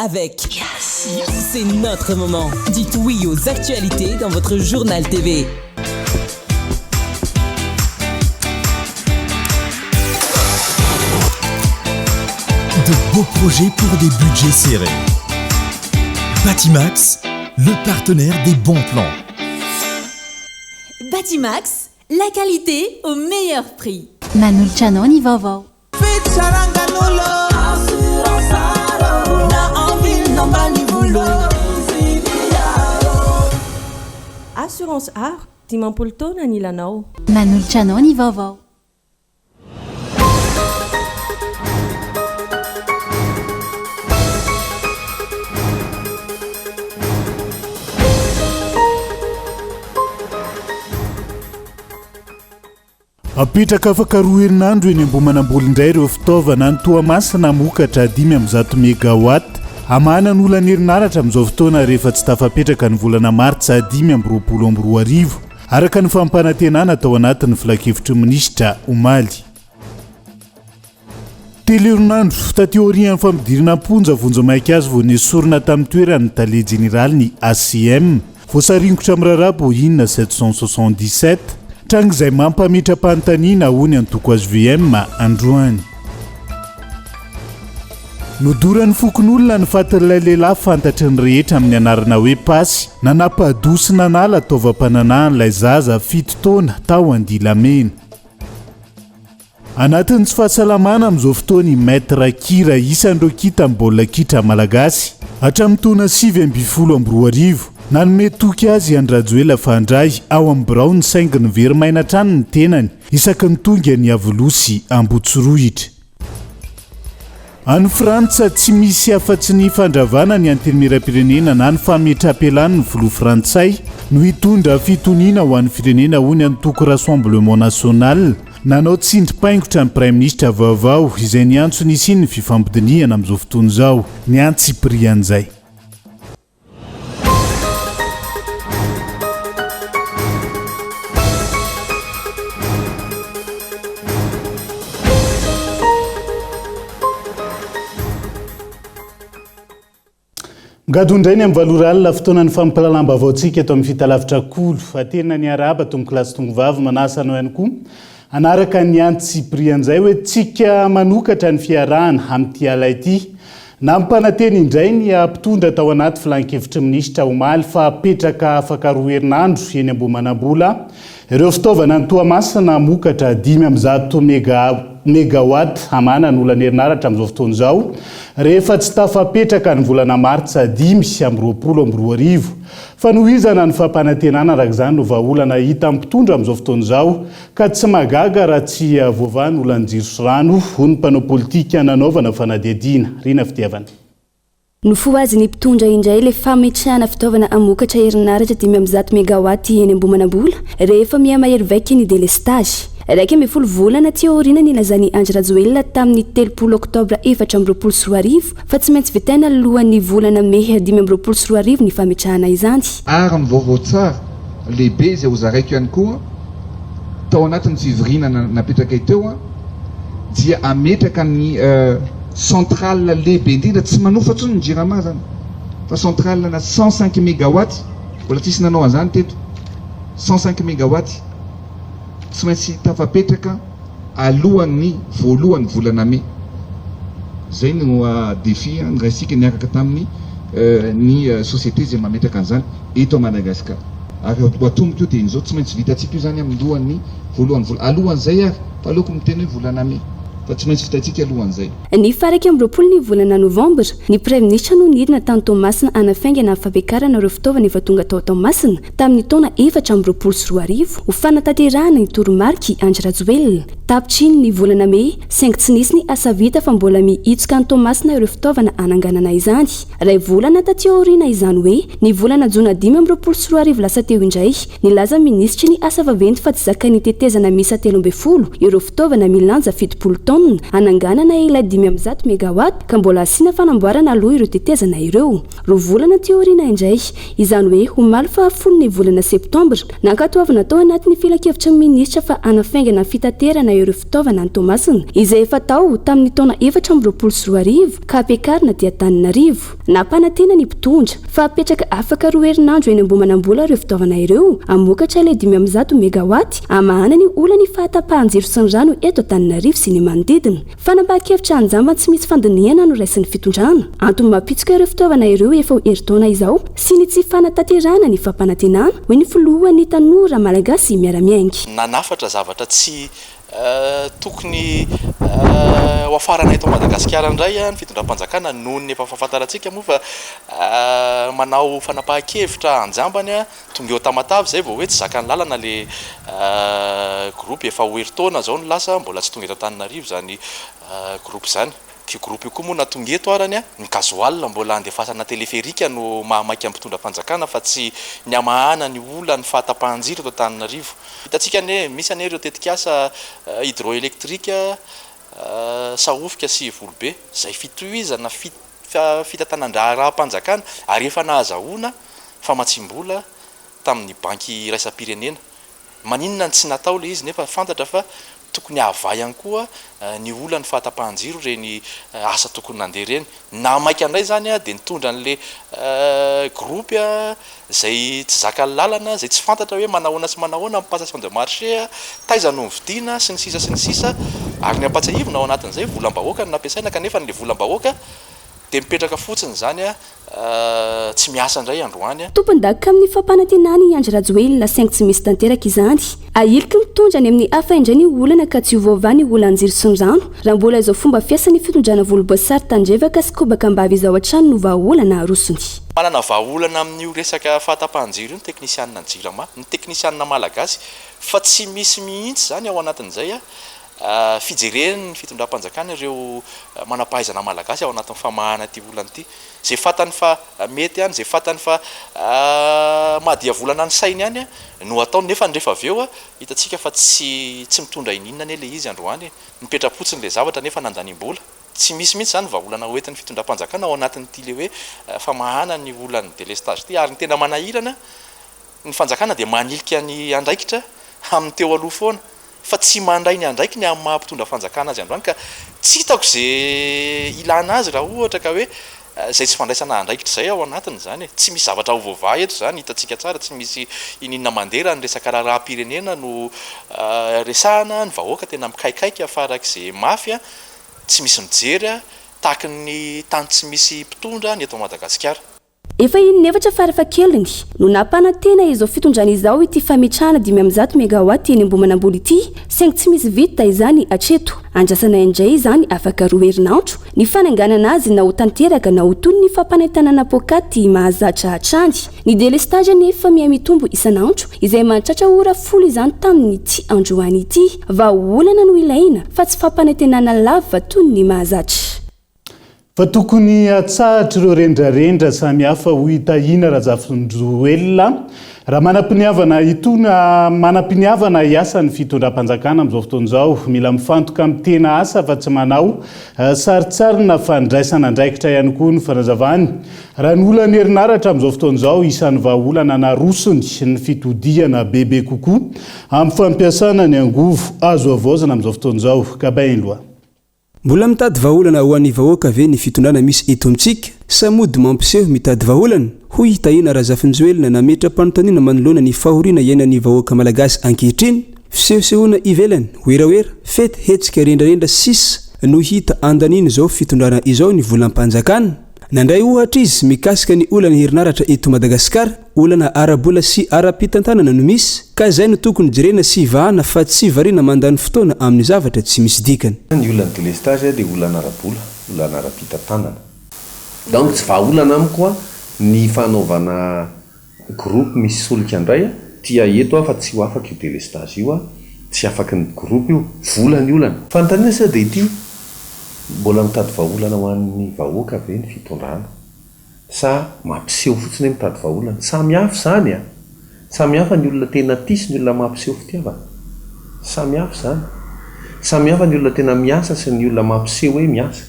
avec. C'est notre moment. Dites oui aux actualités dans votre journal TV. De beaux projets pour des budgets serrés. Batimax, le partenaire des bons plans. Batimax, la qualité au meilleur prix. Manulcianoni vovô. Assurance Art, dimampolo taona ny ilanao. Manulcianoni vovô. apetraka afaka roa herinandro eny ambomanamboly indray ireo fitaovana ny toamasina mokatra 5 megawatt amanan'olana herinaratra amin'izao fotoana rehefa tsy tafapetraka ny volana martsa 2022 araka ny fampanantenana tao anatin'ny filakevitry minisitra omaly teleherinandro tateorian'ny fampidirana ponja vonjamaika azy vao nesorina tamin'ny toerany tale jeneraly ny ACM voasaringotra mirarabo inona 777 tranga izay mampametra-panontaniana hony antoko azy VM androany nodoran'ny fokon'olona ny fatin'ilay lehilahy fantatry ny rehetra amin'ny anarana hoe pasy nanapa-dosi nanala taovam-pananan'ilay zaza 7 taona tao andilamena anatin'ny tsy fahasalamana amin'izao fotoany maître kira isan'ireo kita amin'ny baolina kitra malagasy hatramin'ny taona 2022 nanome toky azy Andrajoela Fandray ao amin'ny Brown saingy ny verimaina trano ny tenany isaky ny tonga ny avolosy Ambotsorohitra. Any Frantsa tsy misy afa-tsy ny fandravana ny antenimieram-pirenena na ny fametra-pelany ny filoha Frantsay no hitondra fitoniana ho an'ny firenena hony antoko Rassemblement National nanao tsindrim-paingotra ny Prime Ministre vaovao izay niantso nisy ny fifampidiniana amin'izao fotoana izao ny antsiprian'izay. Gadondrainy amin'ny valoralina fotoana ny fampitalalamba vaotsika eto amin'ny fitalavitra kolo atena ny araba tong klasy tongovavy manasana ihany koa anaraka ny antsiprian'izay hoe tsika manokatra ny fiarahana amin'ity ala ity na mpananteny indray ny ampitondra tao anaty filan-kevitry minisitra omaly fa apetraka afaka roa herinandro eny ambomanambola ireo fitaovana ny toamasina mokatra 5 megawatt amana ny olana herinaratra amin'izao fotoana izao rehefa tsy tafapetraka ny volana martsa 2022 fa nohizana ny fampanantenana araka izany no vahaolana hita mpitondra amin'izao fotoana izao ka tsy magaga raha tsy voavahany olana jiro sy rano ho ny mpanao politika nanaovana fanadihadiana rina fitiavana Nufu azy ny mpitondra indray le fametrahana fitaovana amokatra herinaratra 5 megawatt eny ambomanambola rehefa miamahery vaika ny delestage raika ambin'ny folo volana teoriana nilazany Andry Rajoelina tamin'ny 3 oktobra 2024 fa tsy maintsy vitaina alohan'ny volana May 2024 ny fametrahana izany ary mivaovao tsara lehibe izay ho zaraiko ihany koa tao anatin'ny fivoriana napetraka teo dia ametraka ny centrale lehibe indrindra tsy manofa tsony ny jirama zany fa centrale na 105 megawatt mbola tsisy nanao an'izany teto 105 megawatt tsy maintsy tafapetraka alohan'ny voalohany volana May zay no défi ny raisika niaraka tamin'ny ny société zay mametraka an'izany eto Madagasikara ary atomboka io dia izao tsy maintsy vitatsika io zany amin'ny lohan'ny voalohany volana alohan'izay ary fa aleoko miteny hoe volana May fa tsy maintsy vitatsika alohan'izay ny faraka amin'ny 20 ny volana novambra ny Prime Ministre no nidina tany Tomasina anafaingana amin'ny fabekarana ireo fitaovana efa tonga tao Tomasina tamin'ny taona 2024 ho fanatanterahana ny toromarky Andry Rajoelina tapitsiny ny volana May saingy tsy nisy ny asa vita fa mbola mihitsoka ny Tomasina ireo fitaovana ananganana izany ray volana tateoriana izany hoe ny volana Jona 2024 lasa teo indray nilaza ministry ny asa vaventy fa tsy zakany tetezana misa 13 ireo fitaovana milanja 70 taonina ananganana ilay 500 megawatt ka mbola asiana fanamboarana aloha ireo tetezana ireo. Roa volana teoriana indray izany hoe omaly fa folony volana septambra nankatoavana tao anatin'ny filakevitra minisitra fa anafaingana fitaterana ireo fitaovana ny Tomasina izay efa tao tamin'ny taona 2024 ka ampiakarina dia Antananarivo. Nampanantena ny mpitondra fa apetraka afaka 2 herinandro eny ambomanambola ireo fitaovana ireo amokatra ilay 500 megawatt amahana ny olany fahatapahan-jiro sy ny rano eto Antananarivo sy ny manodidina. Fanambakevitra anjamba tsy misy fandiniana no raisin'ny fitondrana. Antony mampitsoka ireo fitaovana ireo efa ho herintaona izao sy ny tsy fanataterana ny fampanantenana hoe ny filohan'ny tanora malagasy miaramiaingy. Nanafatra zavatra tsy tokony ho afaranay eto Madagasikara indray ny fitondram-panjakana noho ny efa fahafantarantsika moa fa manao fanapahan-kevitra anjambany tonga eo Tamatavy zay vao hoe tsy zakany lalana le groupe efa ho herintaona zao ny lasa mbola tsy tonga eto Antananarivo zany groupe zany. Ky groupe io koa moa natonga eto arany ny gasoil mbola andefasana teleferika no mahamaiky amin'ny mpitondram-panjakana fa tsy ny amahana ny olana ny fahatapahan-jiro eto Antananarivo. Hitantsika ne misy ane ireo tetikasa hydroélectrika Sahofika sy Volobe zay fitohizana fitatanandra-raha-mpanjakana ary efa nahazahoana famatsim-bola tamin'ny banky raisam-pirenena. Maninona tsy natao le izy nefa fantatra fa tokony avay ihany koa ny olana ny fahatapahan-jiro reny asa tokony nandeha reny. Namaiky andray zany dia nitondra an'le groupe zay tsy zaka lalana zay tsy fantatra hoe manahoana sy manahoana amin'ny passation de marché taizana no vidiana sy ny sisa ary ny ampatsahivina ao anatin'izay volam-bahoaka no nampiasaina kanefa n'le volam-bahoaka dia mipetraka fotsiny zany tsy miasa indray androany. Tompon-daka amin'ny fampanantenana Andry Rajoelina saingy tsy misy tanteraka izany. Ailika mitondra any amin'ny hafa indray ny olana ka tsy hovaovany olanjiro sy ny rano raha mbola izao fomba fiasan'ny fitondrana volomboasary tandrevaka sy kobakambavy izao hatrany no vahaolana arosony. Manana vahaolana amin'io resaka fahatapahan-jiro io ny teknisianina ny JIRAMA, ny teknisianina malagasy fa tsy misy mihitsy zany ao anatin'izay fijereny ny fitondram-panjakana ireo manampahaizana malagasy ao anatin'ny famahana ty olana ty. Zay fatany fa mety ihany, zay fatany fa mahadia volana ny sainy ihany no ataony nefa ndrefa avy eo hitantsika fa tsy mitondra ininona ane le izy androany mipetrapotsiny le zavatra nefa nandany-bola. Tsy misy mihitsy zany vahaolana hoentin'ny fitondram-panjakana ao anatin'ity le hoe famahana ny olan'ny délestage ty ary ny tena manahirana ny fanjakana dia manilika ny andraikitra amin'ny teo aloha foana fa tsy mandray ny andraiky ny amin'ny mahampitondra fanjakana azy androany ka tsy hitako zay ilana azy raha ohatra ka hoe zay tsy fandraisana andraikitra zay ao anatiny zany tsy misy zavatra hovaova eto zany hitantsika tsara tsy misy ininona mandera ny resaka raha-pirenena no resahana ny vahoaka tena mikaikaiky afarak'izay mafy tsy misy mijery tahaka ny tany tsy misy mpitondra ny eto Madagasikara. Efa inefatra farafakeliny no nampanantena izao fitondrana izao ity fametrahana 500 megawatt eny ambomanamboly ity saingy tsy misy vita izany hatreto. Andrasana indray izany afaka 2 herinandro ny fananganana azy na ho tanteraka na ho toy ny fampanentanana pokaty mahazatra hatrany. Ny délestage nefa miamitombo isanandro izay mantratra ora folo izany tamin'ny ity androany ity. Vahaolana no ilaina fa tsy fampanentanana lava toy ny mahazatra. Fa tokony atsahatra ireo rendrarendra samihafa ho hitahina Rajoelina raha manam-piniavana hiasa ny fitondram-panjakana amin'izao fotoan'izao mila mifantoka amin'ny tena asa fa tsy manao saritsarina fandraisana andraikitra ihany koa ny fanazavany. Raha ny olana herinaratra amin'izao fotoan'izao isan'ny vahaolana narosony ny fitodiana bebe kokoa amin'ny fampiasana ny angovo azo avaozana amin'izao fotoan'izao ka bainloha. Mbola mitady vahaolana ho an'ny vahoaka ve ny fitondrana misy eto amintsika sa mody mampiseho mitady vahaolana ho hitahina Rajoelina nametra-panontaniana manoloana ny fahoriana iainan'ny vahoaka malagasy ankehitriny fisehosehoana ivelany hoerahoera fety hetsika rendrarendra sisa no hita andaniny izao fitondrana izao ny volam-panjakana. Nandray ohatra izy mikasika ny olana herinaratra eto Madagasikara olana arabola sy ara-pitantanana no misy ka izay no tokony jerena sy vahana fa tsy variana mandany fotoana amin'ny zavatra tsy misy dikany. Ny olana délestage dia olana arabola, olana ara-pitantanana. Donc tsy vahaolana amiko koa ny fanaovana groupe misy solika indray tia eto fa tsy ho afaka io délestage io tsy afaka ny groupe io volana io olana. Fanontaniana sa dia ity mbola mitady vahaolana ho an'ny vahoaka ve ny fitondrana sa mampiseho fotsiny mitady vahaolana samihafa zany samihafa ny olona tena tia sy ny olona mampiseho fitiavana samihafa zany Samihafa ny olona tena miasa sy ny olona mampiseho hoe miasa.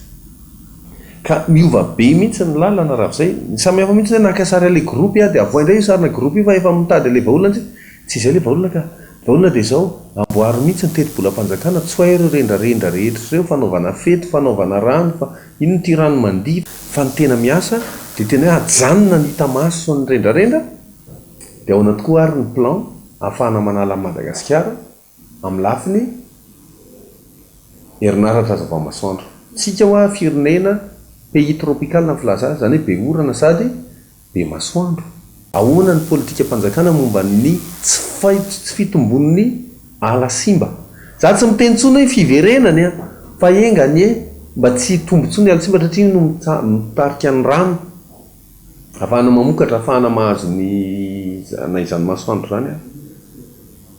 Ka miova be mihitsy ny lalana raha izay. Samihafa mihitsy hoe naka sary ilay groupe dia avoindray io sarina groupe io fa efa mitady ilay vahaolana tsy izay ilay vahaolana ka vahaolana dia izao amboary mihitsy ny teti-bolam-panjakana tsy ho ireo rendrarendra rehetra ireo fanaovana fety, fanaovana rano, fa ino ty rano mandiva fa ny tena miasa dia tena hoe ajanona ny hita maso ny rendrarendra dia ahoana tokoa ary ny plan ahafahana manala Madagasikara amin'ny lafiny herinaratra zava-masoandro. Tsika hoa firenena pays tropical na filaza azy zany hoe be orana sady be masoandro. Ahoana ny politika mpanjakana momba ny tsy fitombon'ny ala simba. Za tsy miteny tsony hoe fiverenany fa engany mba tsy tombotsony ala simba satria no mitarika ny rano ahafahana mamokatra ahafahana mahazo ny na izany masoandro zany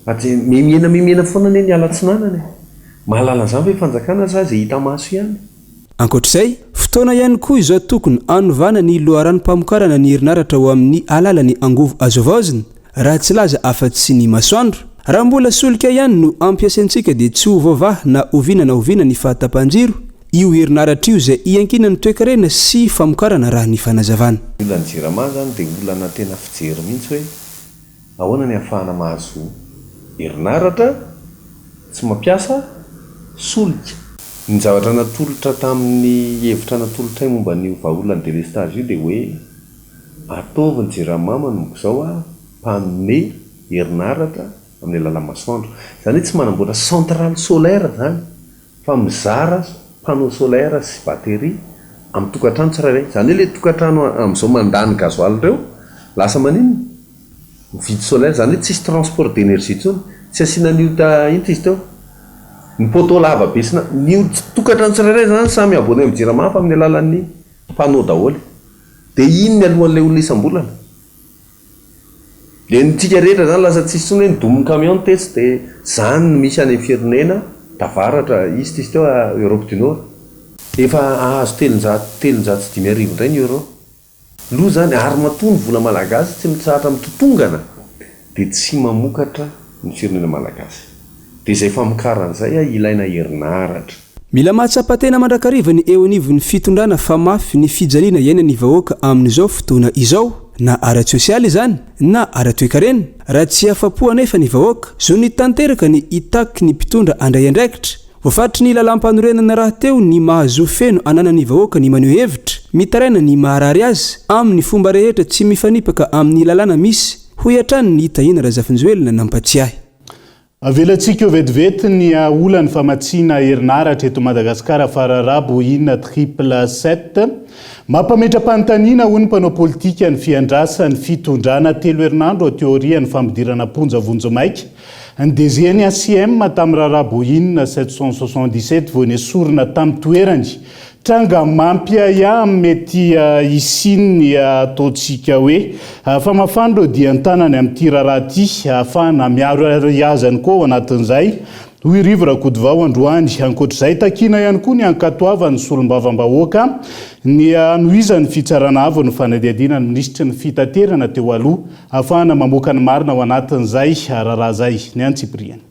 ady memiena foana ny ala-tsinanany mahalala zany hoe fanjakana za zay hita maso ihany. Ankoatr'izay fotoana ihany koa izao tokony anovana ny loharano-pamokarana ny herinaratra ho amin'ny alalany angovo azovaozina raha tsy laza afa-tsy ny masoandro. Raha mbola solika ihany no ampiasaintsika dia tsy ho vaovah na oviana ny fahatapanjiro io herinaratra io izay iankina ny toe-karena sy famokarana raha ny fanazavana. Olona ny jirama zany dia olana tena fijery mihitsy hoe ahoana ny ahafahana mahazo herinaratra tsy mampiasa solika. Ny zavatra natolotra tamin'ny hevitra natolotra momba ny vahaolana délestage io dia hoe ataovy ny jirama manomboka izao mpanome herinaratra amin'ny alalan'ny masoandro. Zany hoe tsy manamboatra centrale solaire zany fa mizara panneau solaire sy batterie amin'ny tokantrano tsirairay. Zany hoe ilay tokantrano amin'izao mandany gasoil ireo lasa manino vide solaire zany hoe tsisy transport d'énergie tsony tsy asiana niota ino izy teo ny poto lava be sina ny tokantrano tsirairay zany samy abony amin'ny jirama fa amin'ny alalan'ny panneau daholo dia iny ny alohan'ilay olona isam-bolana dia nytsika rehetra zany lasa tsisy tsony hoe nidomin'ny camion tetsy dia zany no misy any firenena tavaratra izy izy teo Europe du Nord efa ahazo telonjato sy 5,000 indray ny euro loha zany ary matony vola malagasy tsy mitsahatra mitotongana dia tsy mamokatra ny firenena malagasy dia izay famokaran'izay ilaina herinaratra. Mila mahatsapa-tena mandrakariva ny eo anivon'ny fitondrana fa mafy ny fijaliana iainan'ny vahoaka amin'izao fotoana izao na ara-tsosialy izany na ara-toe-karena raha tsy afa-po anefa ny vahoaka zo ny tanteraka ny hitaky ny mpitondra andray andraikitra voafaritry ny lalam-panorenana raha teo ny mahazo feno ananan'ny vahoaka ny maneho hevitra mitaraina ny maharary azy amin'ny fomba rehetra tsy mifanipaka amin'ny lalàna misy ho iatrany ny hitahina Razafinjoelina nampatsiahy. Avelantsika eo vetivety ny olany famatsiana herinaratra eto Madagasikara fararabo inona 777 mampametra-panontaniana ho ny mpanao politika ny fiandrasany fitondrana 3 herinandro teoria ny fampidirana ponja vonjomaika ny deuxième ACM tamin'ny rarabo inona 777 vao nesorina tamin'ny toerany tranga mampia mety isinny ataontsika hoe famafandro dia antanany amin'ity raharaha ty ahafahana miaro azany koa ao anatin'izay hoy rivo rakodivao androany. Ankoatr'izay takina ihany koa ny ankatoavany solombavam-bahoaka ny anohizan'ny fitsarana avo ny fanadiadiana ny minisitry ny fitaterana teo aloha ahafahana mamoaka ny marina ao anatin'izay raharaha zay ny Antsipriana.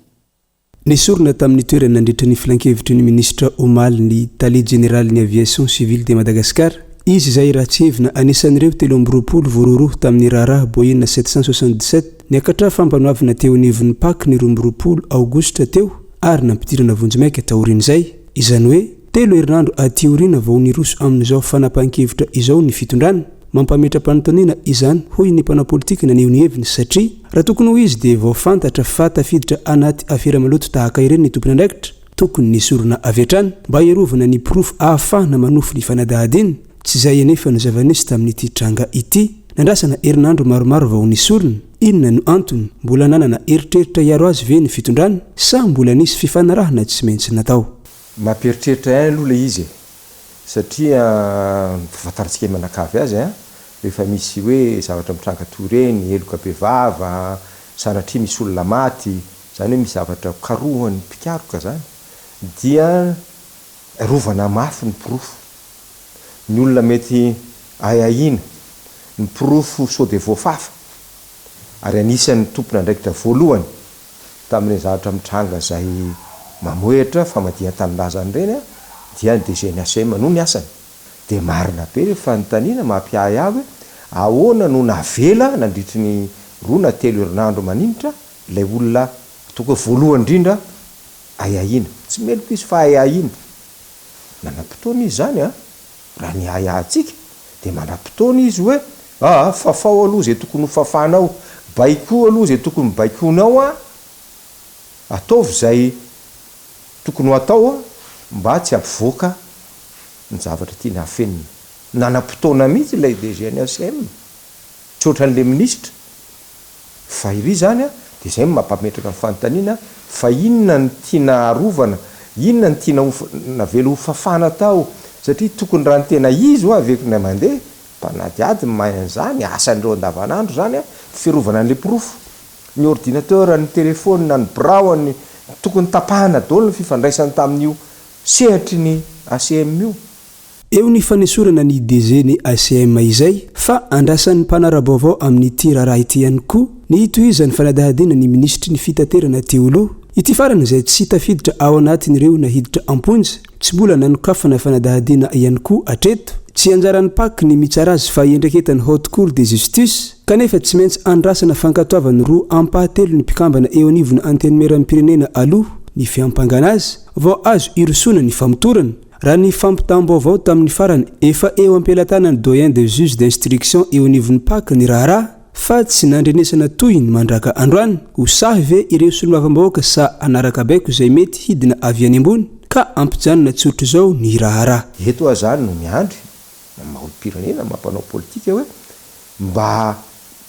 Nesorina tamin'ny toerana nandritra ny filankevitry ny ministra Omaly ny tale général ny aviation civile de Madagascar izy izay raha tsy hevina anisan'ireo 3 vororoa tamin'ny raharaha Boeing 777 ny akatra fampanoavina teo anivon'ny Pâques ny 12 aogositra teo ary nampidirana vonjomaika taorian'izay izany hoe 3 herinandro aty aoriana vao niroso amin'izao fanapahan-kevitra izao ny fitondrana mampametra-panontaniana izany hoy ny mpanao politika naneho ny heviny satria raha tokony ho izy dia vao fantatra fa tafiditra anaty afera maloto tahaka ireny ny tompony andraikitra tokony nisorona avy hatrany mba hiarovana ny porofo ahafahana manofy ny fanadahadiana tsy izay anefa no zava-nisy tamin'ity tranga ity nandrasana herinandro maromaro vao nisorona inona no antony mbola nanana eritreritra hiaro azy ve ny fitondrana sa mbola nisy fifanarahana tsy maintsy natao mampieritreritra aloha le izy satria fafantarantsika manakavy azy rehefa misy hoe zavatra mitranga toreny eloka be vava sanatria misy olona maty zany hoe misy zavatra karohany pikaroka zany dia rovana mafy ny porofo ny olona mety ayahina ny porofo sao de voafafa ary anisan'ny tompona andraikitra voalohany tamin'ny zavatra mitranga zay mamoetra famadihan-tanindrazany reny a dia DGNSM no ny asany de marina be re fanontaniana mampiahy avy ahoana no navela nandritry ny 2 na 3 herinandro maninitra ilay olona toko voalohany indrindra ayahina tsy meloko izy fa ayahina manam-potoana izy zany a raha ny ayahantsika de manam-potoana izy hoe fafao aloha zay tokony ho fafanao baiko aloha zay tokony baikonao a ataovy zay tokony ho atao a mba tsy ampivoaka ny zavatra tiany hafenina nanam-potoana mihitsy ilay DGNSM tsy ohatran'le ministra fa iry zany a de zay mampametraka ny fanontaniana fa inona ny tiana arovana inona ny tiana navelo ho fafana tao satria tokony raha ny tena izy ho avekona mandeha mpanadiady man'zany asandreo andavanandro zany a fiarovana an'le pirofo ny ordinateur ny telefony na ny brao ny tokony tapahana daholo ny fifandraisany tamin'io sehatry ny ACM io eo ny fanesorana ny DG ny ACM izay fa andrasan'ny mpanara-baovao amin'ny ity raharaha ity ihany koa ny itohizan'ny fanadahadiana ny ministry ny fitaterana teoloha ity farana izay tsy tafiditra ao anatin'ireo nahiditra amponja tsy mbola nanokafana fanadahadiana ihany koa atreto tsy anjaran'ny paky ny mitsara azy fa iendreketan'ny haute cour de justice kanefa tsy maintsy andrasana fankatoavany roa ampahatelo ny mpikambana eo anivona antenimera pirenena aloha ny fiampangana azy vao azo irosona ny famotorana raha ny fampitambaovao tamin'ny farany efa eo ampelantanany doyen de juge d'instruction eo anivon'ny paky ny raharaha fa tsy nandrenesana toy ny mandraka androany ho sahy ve ireo solomavambahoaka sa anaraka baiko izay mety hidina avy any ambony ka ampijanona tsotra zao ny raharaha eto azany no miandry maolo-pirenena mampanao politika hoe mba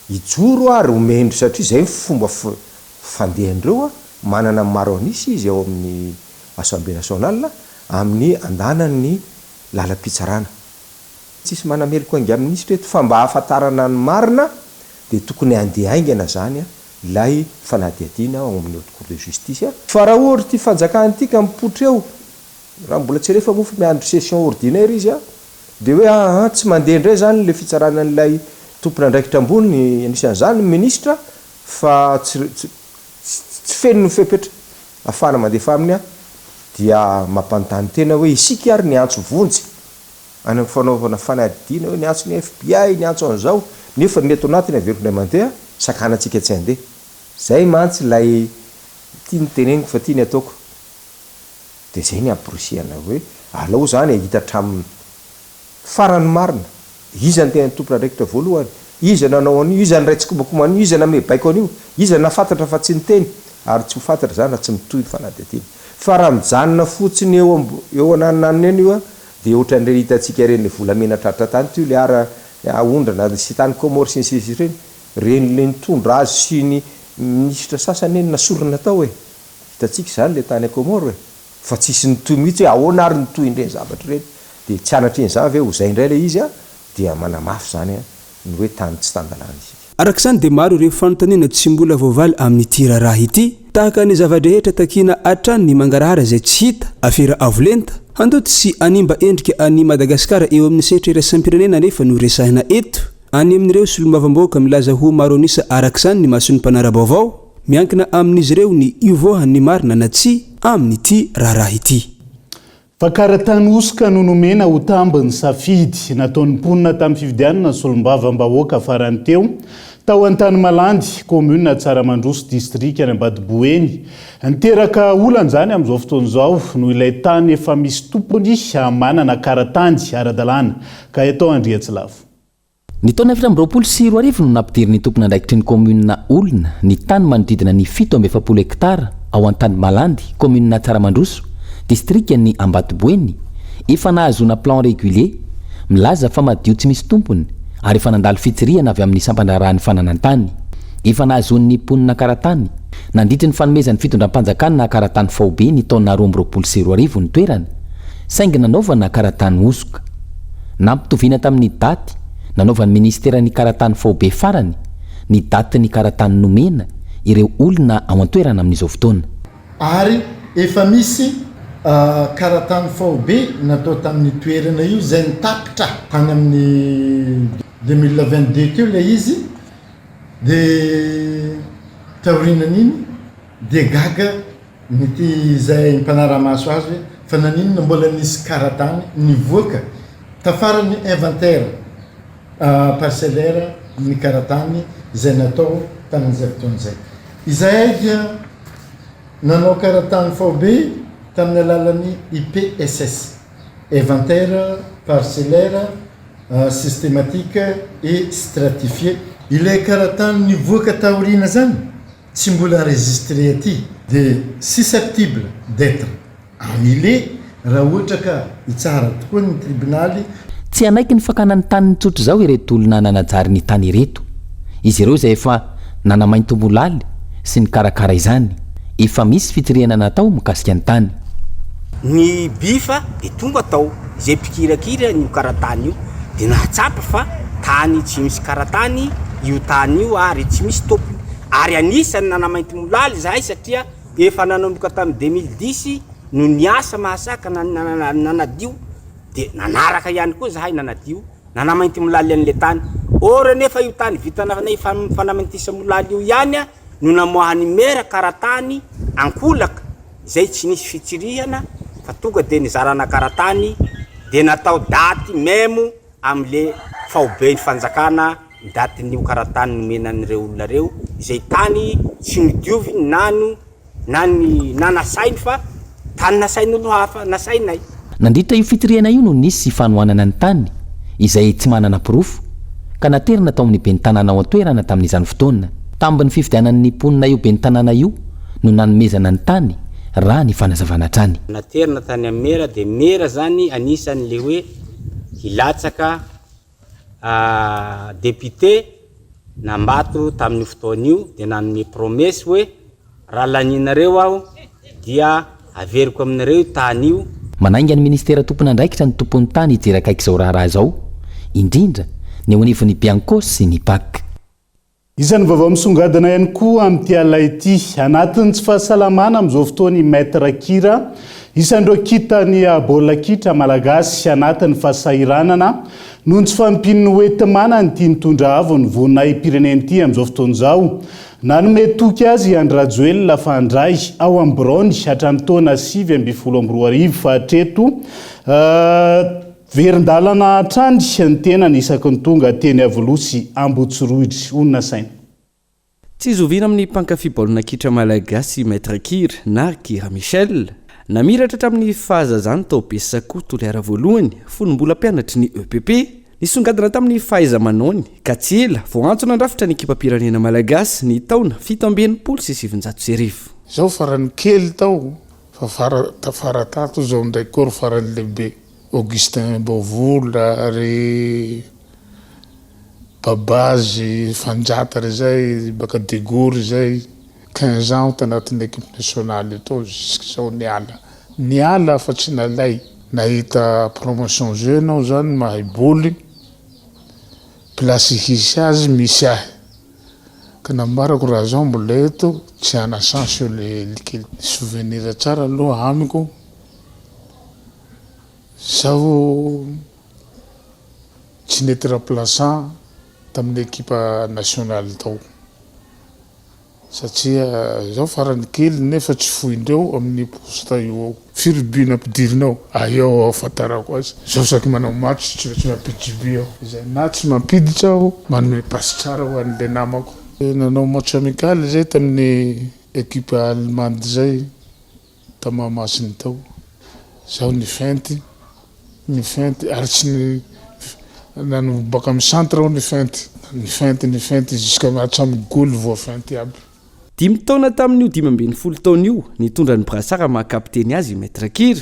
hijoro ary omendry satria zay fomba fandehandreo a manana maro anisy izy ao amin'ny assemblée nationale amin'ny andanany lalam-pitsarana tsisy manameloko aingy amin'ny ministre eto fa mba hahafantarana ny marina de tokony andeha aingana zany a lay fanadiadiana ao amin'ny haute cour de justice fa raha ohatra ty fanjakany tika mipotra eo raha mbola tsy rehefa mofa miandro session ordinaire izy a de hoe tsy mandeha indray zany le fitsarana n'lay tompona andraikitra ambony anisan'izany ministra fa tsy feno ny fepetra afana mandefa aminy a dia mampanontany tena hoe isika ary ny antso vonjy any amin'ny fanaovana fanadina hoe ny antso ny FBI ny antso an'izao nefa ny eto anatiny averokona mandeha sakanatsika tsy andeha zay mantsy lay tiany teneniko fa tiany ataoko de zay ny amporosiana hoe alao zany ahita hatramin'ny farany marina iza ny tena tompona andraikitra voalohany iza nanao an'io iza ny raitsikomakoman'io iza name baiko an'io iza nafantatra fa tsy niteny ary tsy ho fantatra zany raha tsy mitohy ny fanadihadiana fa raha mijanona fotsiny eo ananonaniny eny io a de ohatran'ireny hitantsika reny le volamena tratra tany tyo le ara aondrana sy tany Comore sy ny sisy ireny reny le nitondra azy sy ny ministra sasany eny nasorona tao hoe hitantsika zany le tany Comore hoe fa tsisy nitohy mihitsy hoe ahoana ary nitohy indreny zavatra reny de tsy anatreny zany ve ho zay indray le izy a dia manamafy zany a ny hoe tany tsy tandalana isika arak'izany de maro ireo fanontaniana tsy mbola voavaly amin'ity raharaha ity tahaka ny zava-drehetra takina atrany ny mangarahara izay tsy hita afera avolenta handoto sy animba endrika any Madagasikara eo amin'ny sehatra iraisam-pirenena nefa no resahina eto any amin'ireo solomavambahoaka milaza ho maro anisa arak'izany ny mason'ny mpanara-baovao miankina amin'izy ireo ny iovohan'ny marina na tsy amin'ity raharaha ity fa karatany osika no nomena ho tambiny safidy nataon'ny mponina tamin'ny fividianana solom-bavambahoaka farany teo tao an-tany malandy commune Tsaramandroso district any Ambatoboeny niteraka olana zany amin'izao fotoan'izao no ilay tany efa misy tompony manana karatany ara-dalàna ka atao andriatsilavo ny taona 2024 no nampidiri ny tompona andraikitry ny commune olona ny tany manodidina ny 7 hektara ao an-tany malandy commune Tsaramandroso district ny Ambatoboeny efa nahazona plan régulier milaza fa madio tsy misy tompony ary efa nandalo fitsiriana avy amin'ny sampandrarahany fananantany efa nahazon'ny mponina karatany nanditry ny fanomezan'ny fitondram-panjakana na karatany faobe ny taona 2024 ny toerana saingy nanaovana karatany osoka nampitoviana tamin'ny daty nanaovan'ny ministera ny karatany faobe farany ny daty ny karatany nomena ireo olona ao an-toerana amin'izao fotoana ary efa misy karatany faobe natao tamin'ny toerana io zay nitapitra tany amin'ny 2022 teo le izy de taorinan'iny de gaga nity zay mpanaramaso azy hoe fa naninona mbola nisy karatany nivoaka tafarany inventaire parcellaire ny karatany izay natao tamin'izay fotoan'izay. Izahay dia nanao karatany faobe tamin'ny alalan'ny IPSS, inventaire parcellaire systématique et stratifié. Ilay karatany nivoaka taorina zany tsy mbola enregistré aty dia susceptible d'être annulé raha ohatra ka itsara tokoa ny tribunaly. Tsy anaiky ny fakana ny tany nitsotro zao ireto olona nanajary ny tany ireto. Izy ireo zay efa nanamainto molaly sy ny karakara izany, efa misy fitirihana natao mikasika ny tany. Ny bifa de tonga tao zay pikirakira ny karatany io de nahatsapa fa tany tsy misy karatany io tany io ary tsy misy tompony. Ary anisany nanamainty molaly zahay satria efa nanomboka tamin'ny 2010 no niasa mahasaka nanadio de nanaraka ihany koa zahay nanadio nanamainty molaly an'le tany. Ora nefa io tany vitanay fanamaintisa molaly io ihany no namoahany mera karatany ankolaka zay tsy nisy fitsirihana fa tonga de nizarana karatany de natao daty memo am'le faobe ny fanjakana daty nio karatany nomenan'ireo olona reo izay tany tsy nidiovy nano na nasainy fa tany nasain'olo hafa nasainay. Nandritra io fitirihana io no nisy fanohanana ny tany izay tsy manana pirofo ka naterina tao amin'ny ben'ny tanàna ao an-toerana tamin'izany fotoana. Tambin'ny fifidianan'ny mponina io ben'ny tanàna io no nanomezana ny tany raha ny fanazavana trany. Naterina tany amin'ny mera de mera zany anisan'le hoe hilatsaka député nambato tamin'ny fotoan'io de nanome promesse hoe raha laninareo aho dia averiko aminareo tany io. Manainga ny ministera tompona andraikitra ny tompon'ny tany hijerakaiky izao raharaha zao, indrindra ny eo anivon'ny Biancos sy ny PAC. Isan'ny vaovao misongadina ihany koa amin'ity ala ity, anatin'ny tsy fahasalamana amin'izao fotoany Maître Kira, isandreo kitany baolina kitra malagasy anatin'ny fahasahiranana noho ny tsy fampin'ny hoentimana ny tia nitondra avo ny vonina Pyrénées amin'izao fotoan'izao. Nanome toky azy Andry Rajoelina fandray ao amin'ny Brony hatramin'ny taona 2024 fa hatreto verindalana hatrany ny tena ny isaky ny tonga teny Avolosy Ambotsiroidry onona saina. Tsy zovina amin'ny mpankafy baolina kitra malagasy Maître Kira na Kira Michel namiratra hatramin'ny fahazazany tao Besako Toliara voalohany fonombola mpianatry ny EPP nisongadina tamin'ny fahaiza-manaony ka tsy ela vao antso nandrafitra ny ekipa pirenena malagasy ny taona 770 zao farany kely tao fa tafaratato zao ndray kory farany lehibe Augustin Bovola ry Babazy Fanjata ry zay baka Degory zay 15 ans tanatin'ny équipe nationale eto jusqu'izao niala fa tsy nalay nahita promotion jeune ao zany mahay boly place hisy azy misy ahy ka nambarako raha zao mbola eto tsy ana chance le souvenir tsara aloha amiko zao tsy nety remplaçant tamin'ny équipe nationale tao satria zao farany kely nefa tsy foindreo amin'ny posta io firy nampidirinao eo afatarako azy zao saky manao match tsy mampiditry bi aho izay na tsy mampiditra aho manome passe tsara ho an'le namako. Nanao match amical zay tamin'ny équipe allemande zay tamamasiny tao zao ny fenty ary tsy nano baka amin'ny centre ao ny fenty jusqu'à hatramin'ny goal vao fenty aby. 10 taona tamin'io 12 taona io nitondra ny brasara mahakapiteny azy Maître Kira.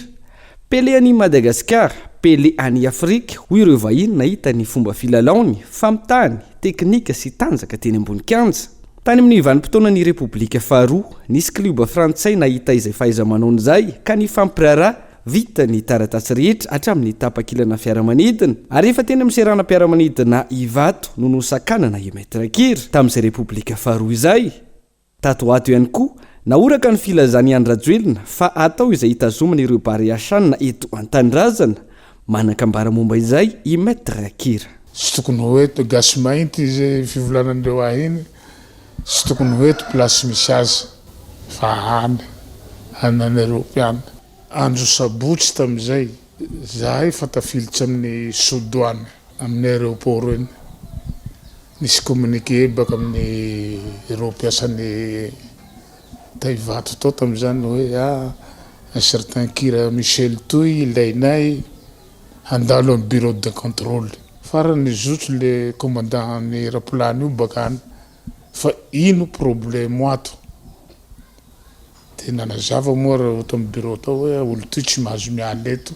Pelé any Madagascar, Pelé any Afrika, hoy ireo vahiny nahita ny fomba filalaony, famitany, teknika sy tanjaka teny ambony kianja. Tany amin'ny vanim-potoanan'ny Repoblika faharoa, nisy kluba frantsay nahita izay fahaiza-manaony zay ka ny fampiraharaha vita ny taratasy rehetra hatramin'ny tapakilana fiaramanidina ary efa teny amin'ny seranam-piaramanidina Ivato no nosakanana i Maître Kira tamin'izay Repoblika faharoa izay. Tato ato ihany koa naoraka ny filazany Andry Rajoelina fa atao izay hitazomana ireo Bariasanina eto an-tanindrazana manakambara momba izay i Maître Kira. Tsy tokony hoeto gasy mainty izay fivolanandreo ahiny, tsy tokony hoeto place misy azy fa hany hanany Europeana. Andro sabotsy tamin'izay zahay fa tafilitsy amin'ny Sodoane amin'ny aéroport eny. Nisy communiqué baka amin'ny Europiasan'ny Taivato tao tamin'izany hoe un certain Kira Michel Touy ilainay handalo amin'ny bureau de contrôle. Farany zotso le commandant ny aéroplane io baka any fa ino problème ato. De nanazava moa raha oto amin'ny bureau tao hoe olo ty tsy mahazo miala eto.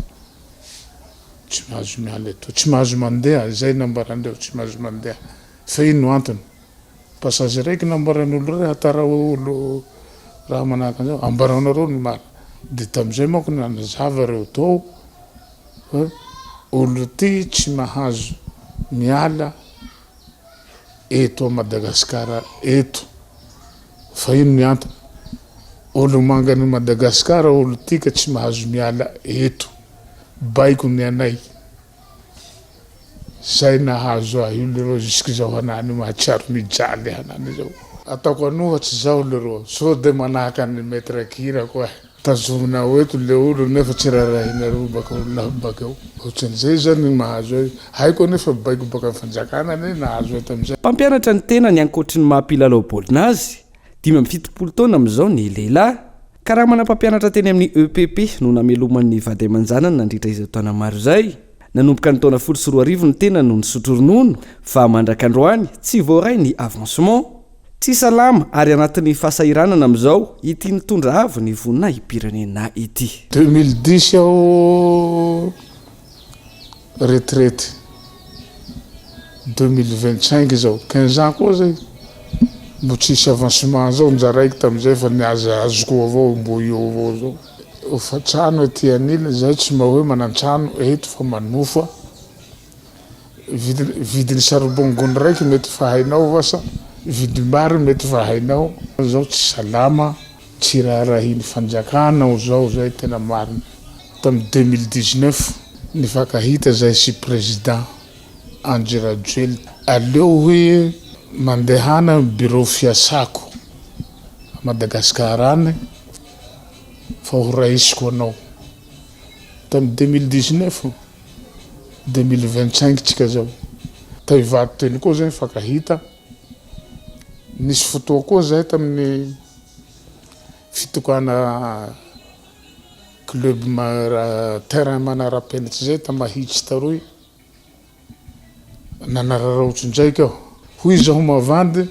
Tsy mahazo miala eto. Tsy mahazo mandeha, zay nambarandreo tsy mahazo mandeha. Fa ino antony? Passage raiky nambaran'olo ray hatara olo raha manahaka an'izao ambaranareo ny marina. De tamin'izay manko nanazava reo tao hoe olo ty tsy mahazo miala eto a Madagasikara eto. Fa ino ny antony? Olo mangany Madagasikara olo ty ka tsy mahazo miala eto. Baiko ny anay. Zay nahazo ahy io lereo jusk'izao hanany mahatsiaro mijaly hanany zao. Ataoko anohatsy zao lereo so de manahaka ny maître Kira koa. Tazomina eto le olo nefa tsy rarahinareo baka olo baka eo. Ohatran'izay zany mahazo ahy. Haiko nefa baiko baka fanjakana nahazo ahy tamin'izay. Mpampianatra ny tena ny ankoatry ny mahampilalao baolina azy 17 taona amin'izao ny lehilahy. Karaha manam-pampianatra teny amin'ny EPP no nameloman'ny vady aman-janany nandritra izay taona maro izay. Nanomboka ny taona 14 ny tena no nisotro ronono fa mandrak'androany tsy voaray ny avancement. Tsy salama ary anatin'ny fahasahiranana amin'izao ity nitondra avo ny vonina hipirenena ity. 2010 aho retraite. 2025 zao 15 ans koa zay. Mbo tsisy avancement zao njaraiky tamin'izay fa niaza azoko avao mbo io avao zao. Fa trano ety anila zay tsy mahoe manan-trano eto fa manofa. Vidiny saribongony raiky mety fa hainao vasa. Vidim-bary mety fa hainao. Zao tsy salama, tsy raharahin'ny fanjakana zao zay tena marina. Tamin'ny 2019 nifankahita zay sy président Andry Rajoelina. Aleo hoe mandehana bureau fiasako Madagasikara any fa ho raisiko anao. Tamin'ny 2019 2025 tsika zao. Taivato teny koa zay nifankahita. Nisy fotoa koa zay tamin'ny fitokana club terrain manara-penitra zay tamahitsy taroy. Nanararaotry ndraiky aho. Hoy zaho mavandy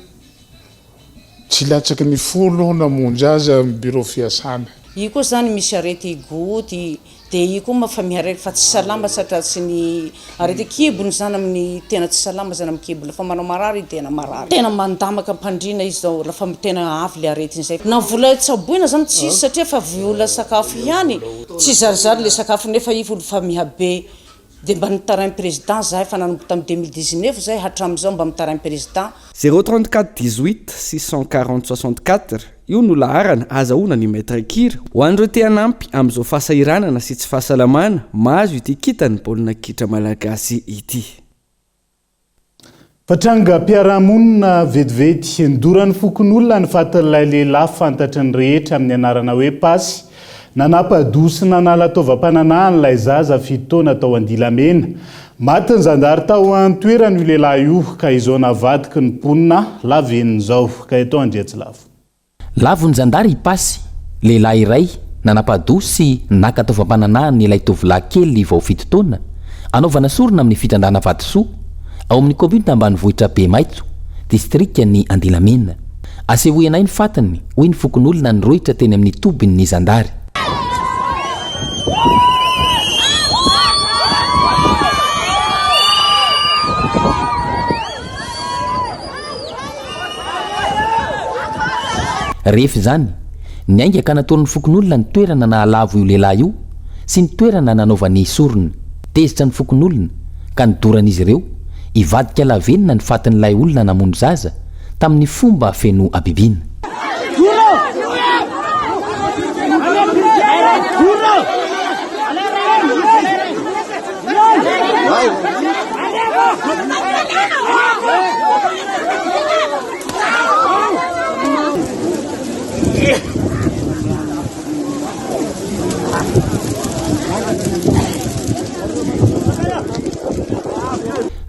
tsy latsaky ny folo namonjy azy amin'ny bureau fiasana. Io koa zany misy arety goty de io koa mafamiha arety fa tsy salama satria tsy ny arety kibony zany amin'ny tena tsy salama zany amin'ny kibony fa manao marary tena marary. Tena mandamaka mpandrina izy zao lafa tena avy le arety zay. Na vola tsaboina zany tsy satria fa viola sakafo ihany. Tsy zarizary le sakafo nefa io volo famiha be. De mba nitarainy président zahay fa nanomboka tamin'ny 2019 zay hatramin'izao mba mitarainy président. 034 18 640 64 io no laharana azahoana ny maître Kira ho an'ireo te hanampy amin'izao fahasahiranana sy tsy fahasalamana mahazo ity kitany baolina kitra malagasy ity. Fatranga mpiara-monina vetivety ndoran'ny fokon'olona ny fatan'ilay lehilahy fantatry ny rehetra amin'ny anarana hoe pasy. Nanapa-dosina nalataovam-pananan'ilay zaza 7 taona tao Andilamena. Maty ny zandary tao an-toerana io lehilahy io ka izao navadiky ny mponina laven'izao ka eto Andriatsilavo. Lavo ny zandary ipasy, lehilahy iray nanapa-dosy nakataovam-pananana ilay tovolahy kely vao 7 taona anaovana sorona amin'ny fitandrana Vatosoa ao amin'ny commune ambanivohitra Bemaitso, district ny Andilamena. Asehoanay ny fatany hoy ny fokon'olona nyrohitra teny amin'ny tobiny ny zandary. Rehefa zany niaingaka nataon'ny fokon'olona ny toerana nahalavo io lehilahy io sy ny toerana nanaovany sorona. Tezitra ny fokon'olona ka nidoran'izy ireo ivadika lavenina ny fatin'ilay olona namono zaza tamin'ny fomba feno abibina.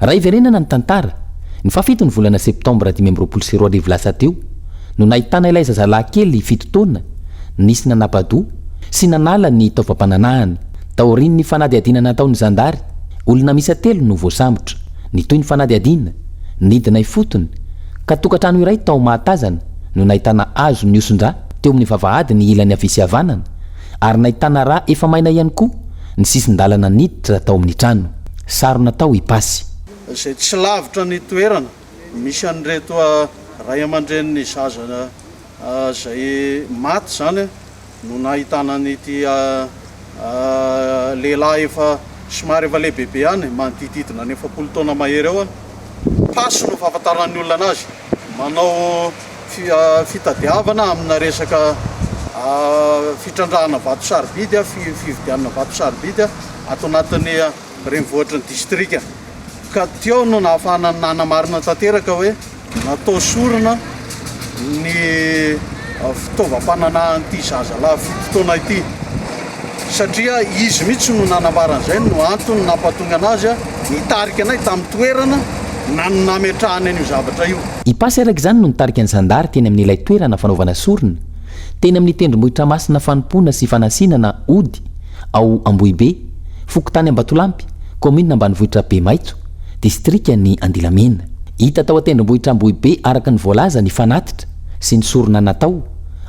raha iverenana ny tantara ny fafito ny volana septambra 2024 lasa teo no nahitana ilay zazalahy kely fito taona nisy nanapado sy nanala ny taovam-pananahany taoriny ny fanady adina nataony zandary olona misa telo no voasambotra ny toy ny fanady adina nidina ifotony ka tokantrano iray tao mahatazana no nahitana azo ny osondra teo amin'ny vavahady ny ilany avisy havanana ary nahitana raha efa maina ihany koa ny sisin-dalana niditra tao amin'ny trano saro natao ipasy zay tsy lavitra ny toerana misy an'reto ray aman-dreniny zaza zay maty zany no nahitana nyty lehilahy efa somary efa lehibebe ihany manodididina ny 70 taona mahery eo pasy no fahafantaran'ny olona anazy manao fitadiavana amina resaka fitrandrahana vato sarobidy fividianana vato sarobidy ato anatin'ny renivohitry ny distrika ka teo no nahafahana nanamarina tanteraka hoe natao sorona ny fitaovam-pananahan'ity zazalahy fito taona ity satria izy mihitsy no nanabaran'izay no antony nampatonga anazy nitarika anay tamin'ny toerana nametrahany an'io zavatra io ipasy araka izany no nitarika ny zandary teny amin'ny ilay toerana fanaovana sorona teny amin'ny tendrombohitra masina fanompoana sy fanasinana ody ao Ambohibe fokotany Ambatolampy commune ambanivohitra be maitso distrika ny Andilamena hita tao atendrombohitra Ambohibe araka ny voalaza ny fanatitra sy ny sorona natao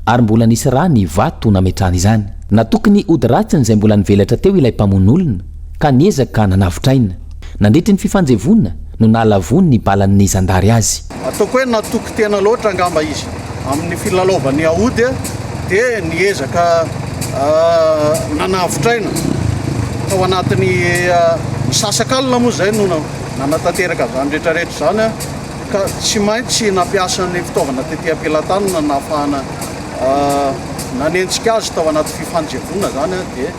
ary mbola nisy raha ny vato nametrahany izany natokony ody ratsiny izay mbola nivelatra teo ilay mpamon'olona ka niezaka nanavotraina nandritry ny fifanjevona no nahalavony ny balan'ny zandary azy ataoko hoe natoky tena loatra angamba izy amin'ny filalaovan'ny aody dia niezaka nanavotraina tao anatin'ny misasakalina moa zay no nanatanteraka zany rehetrarehetra zany ka tsy maintsy nampiasa ny fitaovana tetỳ am-pelantanana nahafahana nanentsika azy tao anaty fifanjevona zany dia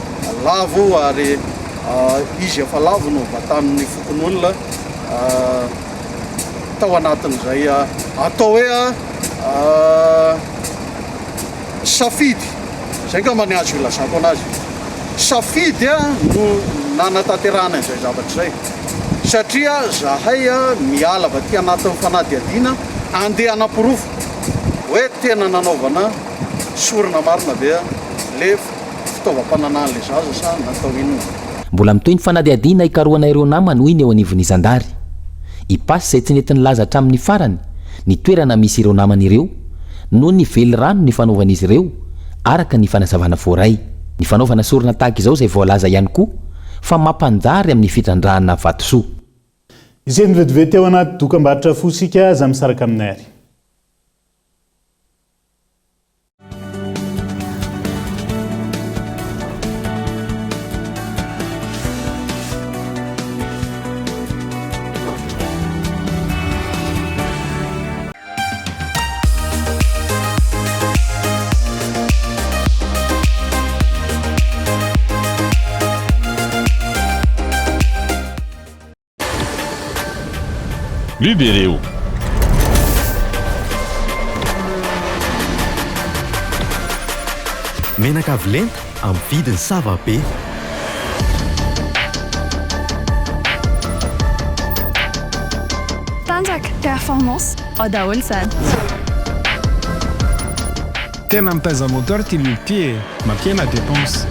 lavo ary izy efa lavo no vatan'ny fokon'olona tao anatin'izay atao hoe safidy zay ka maniazy ilazako anazy safidy no nanatanterahana izay zavatra zay satria zahay miala vaty anatin'ny fanadiadiana andeha anapirofo hoe tena nanaovana sorona marina be le fitaovam-pananahan'le zaza sa natao inona mbola mitoy ny fanadiadiana ikaroana ireo namany hoiny eo anivon'ny zandary ipasy izay tsy nety nilaza hatramin'ny farany ny toerana misy ireo namany ireo no ny vely rano ny fanaovan'izy ireo araka ny fanazavana voaray ny fanaovana sorona tahaka izao izay voalaza ihany koa fa mampanjary amin'ny fitrandrahana vatosoa izay nivetivety teo anaty dokam-barotra fosika aza misaraka aminay ary Libéreo. Menaka avolenta amin'ny vidiny savabe. Tanjaka performance ao daholo izany. Tena mitaiza moteur ty lupie mampihena dépense.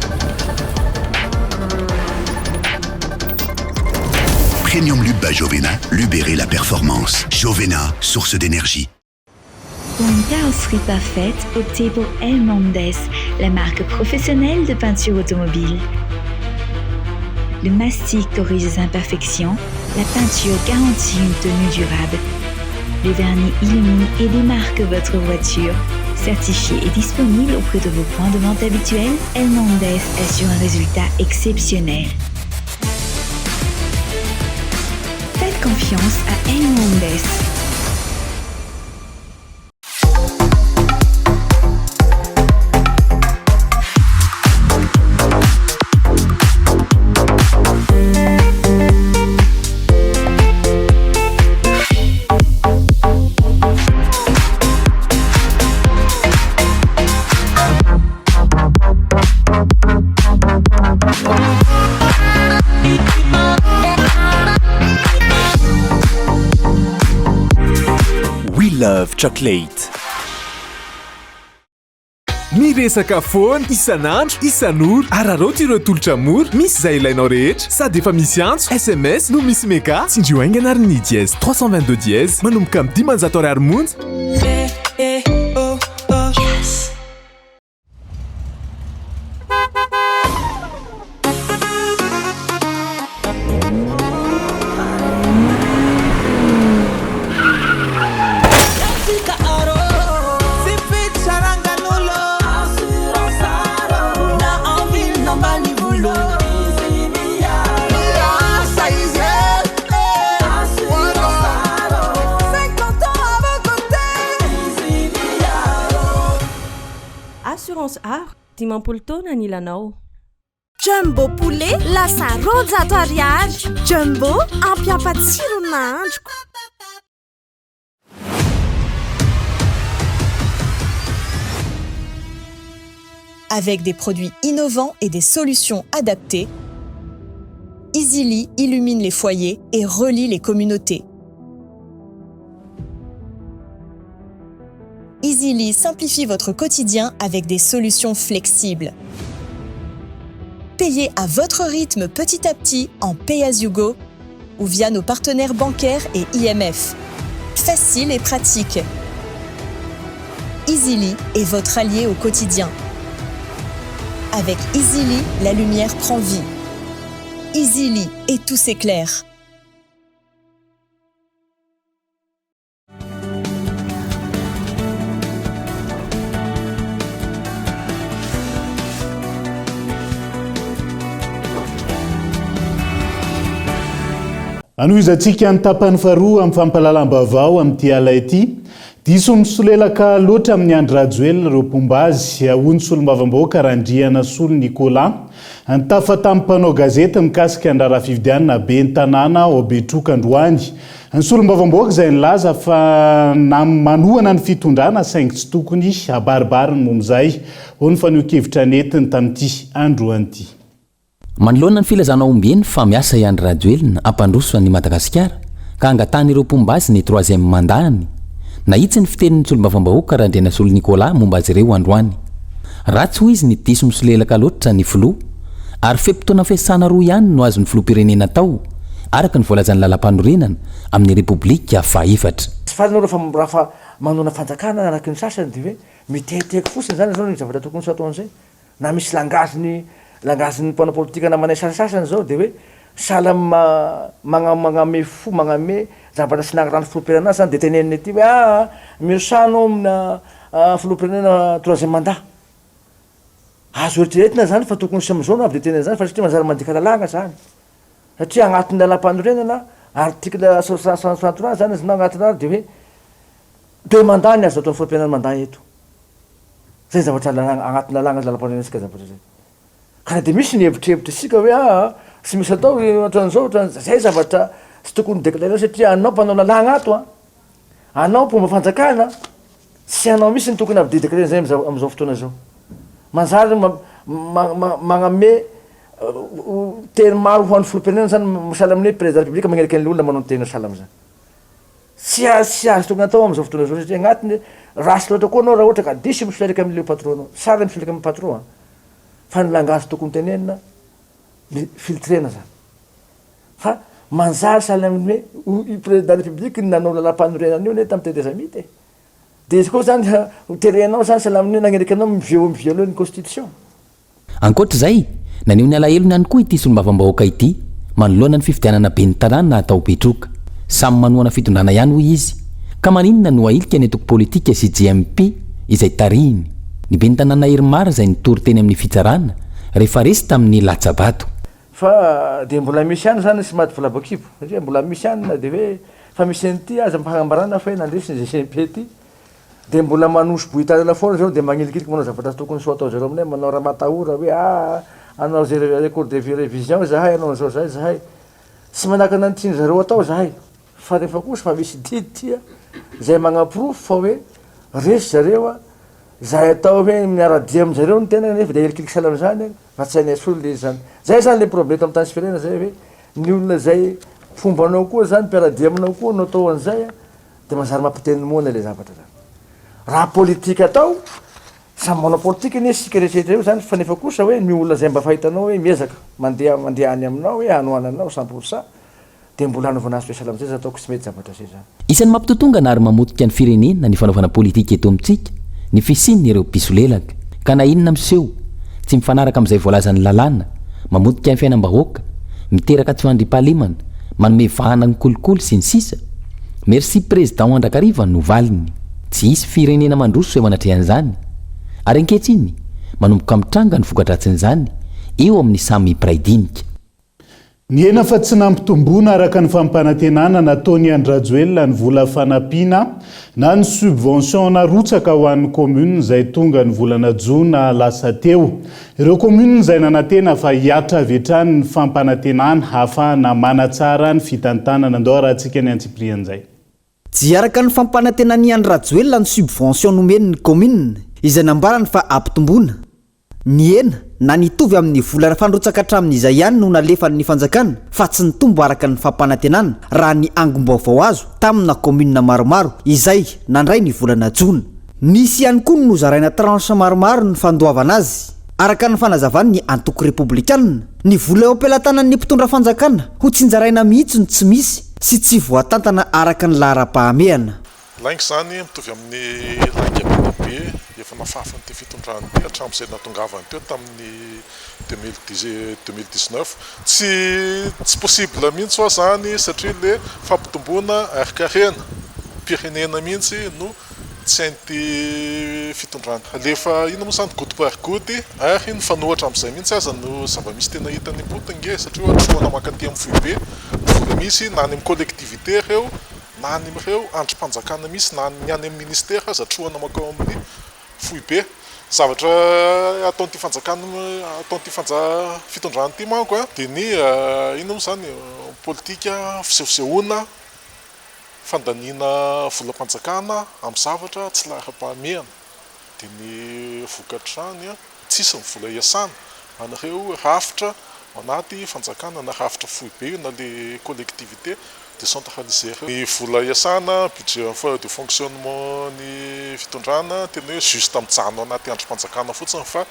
Premium Lube Jovena, Lubérer la performance. Jovena, source d'énergie. Pour une carrosserie parfaite, optez pour El Mondes, la marque professionnelle de peinture automobile. Le mastic corrige les imperfections, la peinture garantit une tenue durable. Le vernis illumine et démarque votre voiture. Certifié et disponible auprès de vos points de vente habituels, El Mondes assure un résultat exceptionnel. Faites confiance à El Mondes. love chocolate. Miresaka foana isan'andro isan'ora araroty ireo tolotra mora misy izay ilainao rehetra sady efa misy antso sms no misy meka tsindrio aingana ary ny dièse 322 dièse manomboka amin'ny 10 ariary monja. Assurance Art, dimampolo taona ny ilanao. Jumbo poulet lasa rojato ariary. Jumbo ampiapatsiro nahandroko. Avec des produits innovants et des solutions adaptées, Easily illumine les foyers et relie les communautés. Easily simplifie votre quotidien avec des solutions flexibles. Payez à votre rythme petit à petit en Pay as you go ou via nos partenaires bancaires et IMF. Facile et pratique. Easily est votre allié au quotidien. Avec Easily, la lumière prend vie. Easily et tout s'éclaire. Anoizatsika ny tapany faharoa amin'ny fampahalalam-baovao amin'ity ala ity. Diso misolelaka loatra amin'ny andro rajoelina ireo pombazy ahony solombavam-bahoaka Randriana Solo Nicolas nitafa tamin'ny mpanao gazety mikasika ny raharaha-fifidianana be ny tanàna ao Betroka androany. Ny solombavam-bahoaka izay nilaza fa manohana ny fitondrana saingy tsy tokony abaribary ny momizay ho ny fanio-kevitra netiny tamin'ity androanyity. Manoloana ny filazana ombeny fa miasa iandro rajoelina ampandroso ny Madagasikara ka angatany ireo pombazy ny 3e mandahany. Nahitsy ny fitenin'ny solombavam-bahoaka Randriana Solo Nicolas momba azy ireo androany. Ratsy hoy izy ny diso misolelaka loatra ny filoha ary fe-potoana fiasana roa ihany no azon'ny filoha-pirenena tao araka ny voalazan'ny lalam-panorenana amin'ny repoblika faefatra. Falinao rafa manona fanjakana araky ny sasany dia hoe miteteka fotsiny zany zao ny zavatra tokony tsy atao an'izay. Na misy langazin'ny mpanao politika namanay sasasasany zao dia hoe sahala magname fo magname zavatra sy nagnarano filoha-pirenena zany dia teneniny aty hoe miosano amina filoha-pirenena 3e mandat. Azo eritreretina zany fa tokony sy am'izao no avy dia teneny zany fa satria manjary mandika lalàna zany. Satria agnatin'ny lalam-panorenana article 63 zany izy na agnatin'ny ary dia hoe 2 mandat ny azo ataon'ny filoha-pirenena mandat eto. Zay zavatra agnatin'ny lalàna lalam-panorenana sika zavatra zay. Kana dia misy ny hevitrevitra isika hoe sy misy atao ohatran'izao zay zavatra sy tokony déclaré satria anao mpanao lalàna ato anao mpomba fanjakana sy anao misy ny tokony avy déclaré zay am'izao fotoana zao. Manjary magname teny maro ho an'ny filoha-pirenena zany sahala amin'ny président république magnerika an'ilay olona manao teny sahala am'izany. Sy azo tokony atao am'izao fotoana zao satria agnatiny rasy loatra koa anao raha ohatra ka diso mifiaraka amin'ilay patron anao. Sara mifiaraka amin'ny patron fa ny langazy tokony tenenina filtrena zany. Fa manjary sahala amin'ny hoe président république nanao lalam-panorenana io ne tamin'ny tete zamity. Dia izy koa zany terenao zany sahala amin'ny nagnerika anao miviole ny constitution. Ankoatr'izay, naneho ny alahelo ihany koa ity solombavam-bahoaka ity manoloana ny fifidianana be ny tanàna atao Betroka. Samy manohana fitondrana ihany hoy izy. Ka maninona no ahilika ny antoko politika sy GMP izay tarihiny. Ny be ny tanàna Irmara izay nitory teny amin'ny fitsarana rehefa resy tamin'ny Latsabato. Fa dia mbola misy ihany zany sy maty vola bakibo satria mbola misy ihany dia hoe fa misy an'ity aza mpahagambarana fa nandresiny GMP ty dia mbola manosy bohitanana foana zao dia magnilikiliky manao zavatra tokony soa atao zareo aminay manao raha matahora hoe anao zay record de révision zahay anao an'izao zahay zahay sy manahaka nantiany zareo atao zahay fa rehefa kosa fa misy didy tia zay magnaprofo fa hoe resy zareo zahay atao hoe miaradia amin'izareo ny tena nefa dia elikiliky sahala am'izany fa tsy hainay solo le zany zay zany le problème amin'ny tany sy firenena zay hoe ny olona zay fombanao koa zany mpiaradia aminao koa no atao an'izay dia mazary mampiteny moana ilay zavatra zany raha politika atao samy manao politika ny sika rehetrrehetra io zany fa nefa kosa hoe ny olona zay mba fahitanao hoe miezaka mandeha any aminao hoe hanoananao 100% dia mbola hanaovana azy fiasalam zay ataoko tsy mety zavatra zay zany isan'ny mampitotonga na ary mamotika ny firenena ny fanaovana politika eto amintsika ny fisinny ireo pisolelaka ka na inona miseho tsy mifanaraka amin'izay voalazan'ny lalàna mamotika ny fiainam-bahoaka miteraka tsy fandrimpahalemana manome vahana ny kolikoly sy ny sisa merci président Andrakariva no valiny tsy isy firenena mandroso eo anatrehan'izany ary ankehitriny manomboka mitranga ny vokatratsin'izany eo amin'ny samy piraidinika ny ena fa tsy nampitomboana araka ny fampanantenana nataony Andrajoelina ny vola fanampiana na ny subvention narotsaka ho an'ny commune izay tonga ny volana Jona lasa teo. Ireo commune izay nanantena fa hiatra avy hatrany ny fampanantenana ahafahana manatsara ny fitantanana andao rahantsika ny antsiprian'izay. Tsy araka ny fampanantenan'ny Andrajoelina ny subvention nomeny ny commune izay nambarany fa ampitomboana. Ny ena na nitovy amin'ny vola fandrotsaka hatramin'izay ihany no nalefan'ny fanjakana fa tsy nitombo araka ny fampanantenana raha ny angom-baovao azo tamina commune maromaro izay nandray ny volana Jona. Nisy ihany koa no zaraina tranche maromaro ny fandoavana azy. Araka ny fanazavany ny antoko républicaine, ny vola eo ampelantanan'ny mpitondra fanjakana ho tsinjaraina mihitsy ny tsy misy sy tsy voatantana araka ny lahara-pahamehana. Laingy zany mitovy amin'ny laingy be efa nafafany ty fitondrany ty hatramin'izay natongavany teo tamin'ny 2019 tsy possible mihitsy oa zany satria le fampitomboana arikarena pirenena mihitsy no tsy hainty fitondrany alefa ino moa zany goutte par goutte ary ny fanohatra amin'izay mihitsy aza no zava-misy tena hitany botinge satria ohatroana makaty amin'ny foibe vola misy na any amin'ny collectivité reo na any amin'ireo androm-panjakana misy na ny any amin'ny ministère aza troana makao amin'ny foibe zavatra ataon'ity fanjakana ataon'ity fitondrany ity manko dia ny ino moa zany politika fisehosehoana fandaniana volam-panjakana amin'ny zavatra tsy lahara-pahamehana dia ny vokatrany tsisy ny vola iasana anareo rafitra anaty fanjakana na rafitra foibe na le collectivité décentralisé. Ny vola iasana budget de fonctionnement ny fitondrana tena hoe juste mijano anaty androm-panjakana fotsiny fa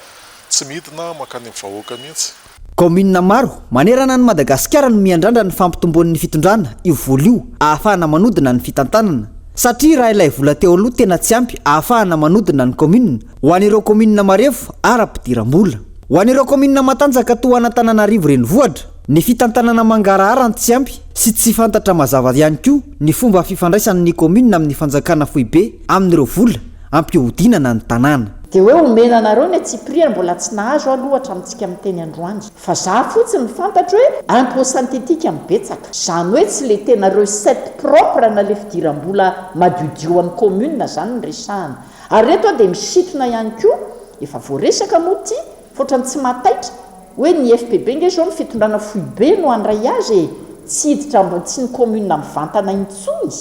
tsy midina makany amin'ny vahoaka mihitsy. Commune maro manerana ny Madagasikara no miandrandra ny fampitomboan'ny fitondrana io vola io ahafahana manodina ny fitantanana satria raha ilay vola teo aloha tena tsy ampy ahafahana manodina ny commune ho an'ireo commune marevo ara-pidiram-bola. Ho an'ireo commune matanjaka toa Antananarivo renivohitra ny fitantanana mangarahara tsy ampy sy tsy fantatra mazava ihany koa ny fomba fifandraisan'ny commune amin'ny fanjakana foibe amin'ireo vola ampihodinana ny tanàna. Dia hoe omena anareo ny Tsipriana mbola tsy nahazo alohatra amintsika amin'ny teny Androany fa za fotsiny fantatra hoe impôt synthétique mibetsaka zany hoe tsy le tena recette propre na le fidiram-bola madiodio an'ny commune zany ny resahana ary reto dia misitona ihany koa efa voaresaka moa ty fotrany tsy mataitra hoe ny FPB nge zao ny fitondrana foibe no andray azy tsy hiditra ambony tsy ny commune mivantana intsony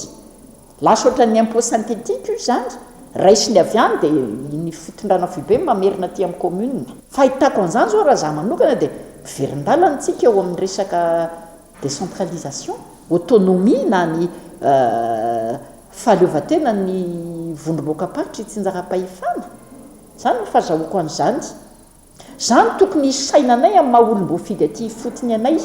lasa ohatran'ny impôt synthétique io zany raisiny avy any dia ny fitondrana foibe mamerina aty amin'ny commune. Fahitako an'izany zao raha za manokana dia miverin-dalana antsika eo amin'ny resaka décentralisation, autonomie na ny fahaleovan-tena ny vondrom-boakaparitra itsinjaram-pahefana. Zany no fahazahoako an'izany. Zany tokony sainanay amin'ny maha-olom-boafidy aty fotony anay.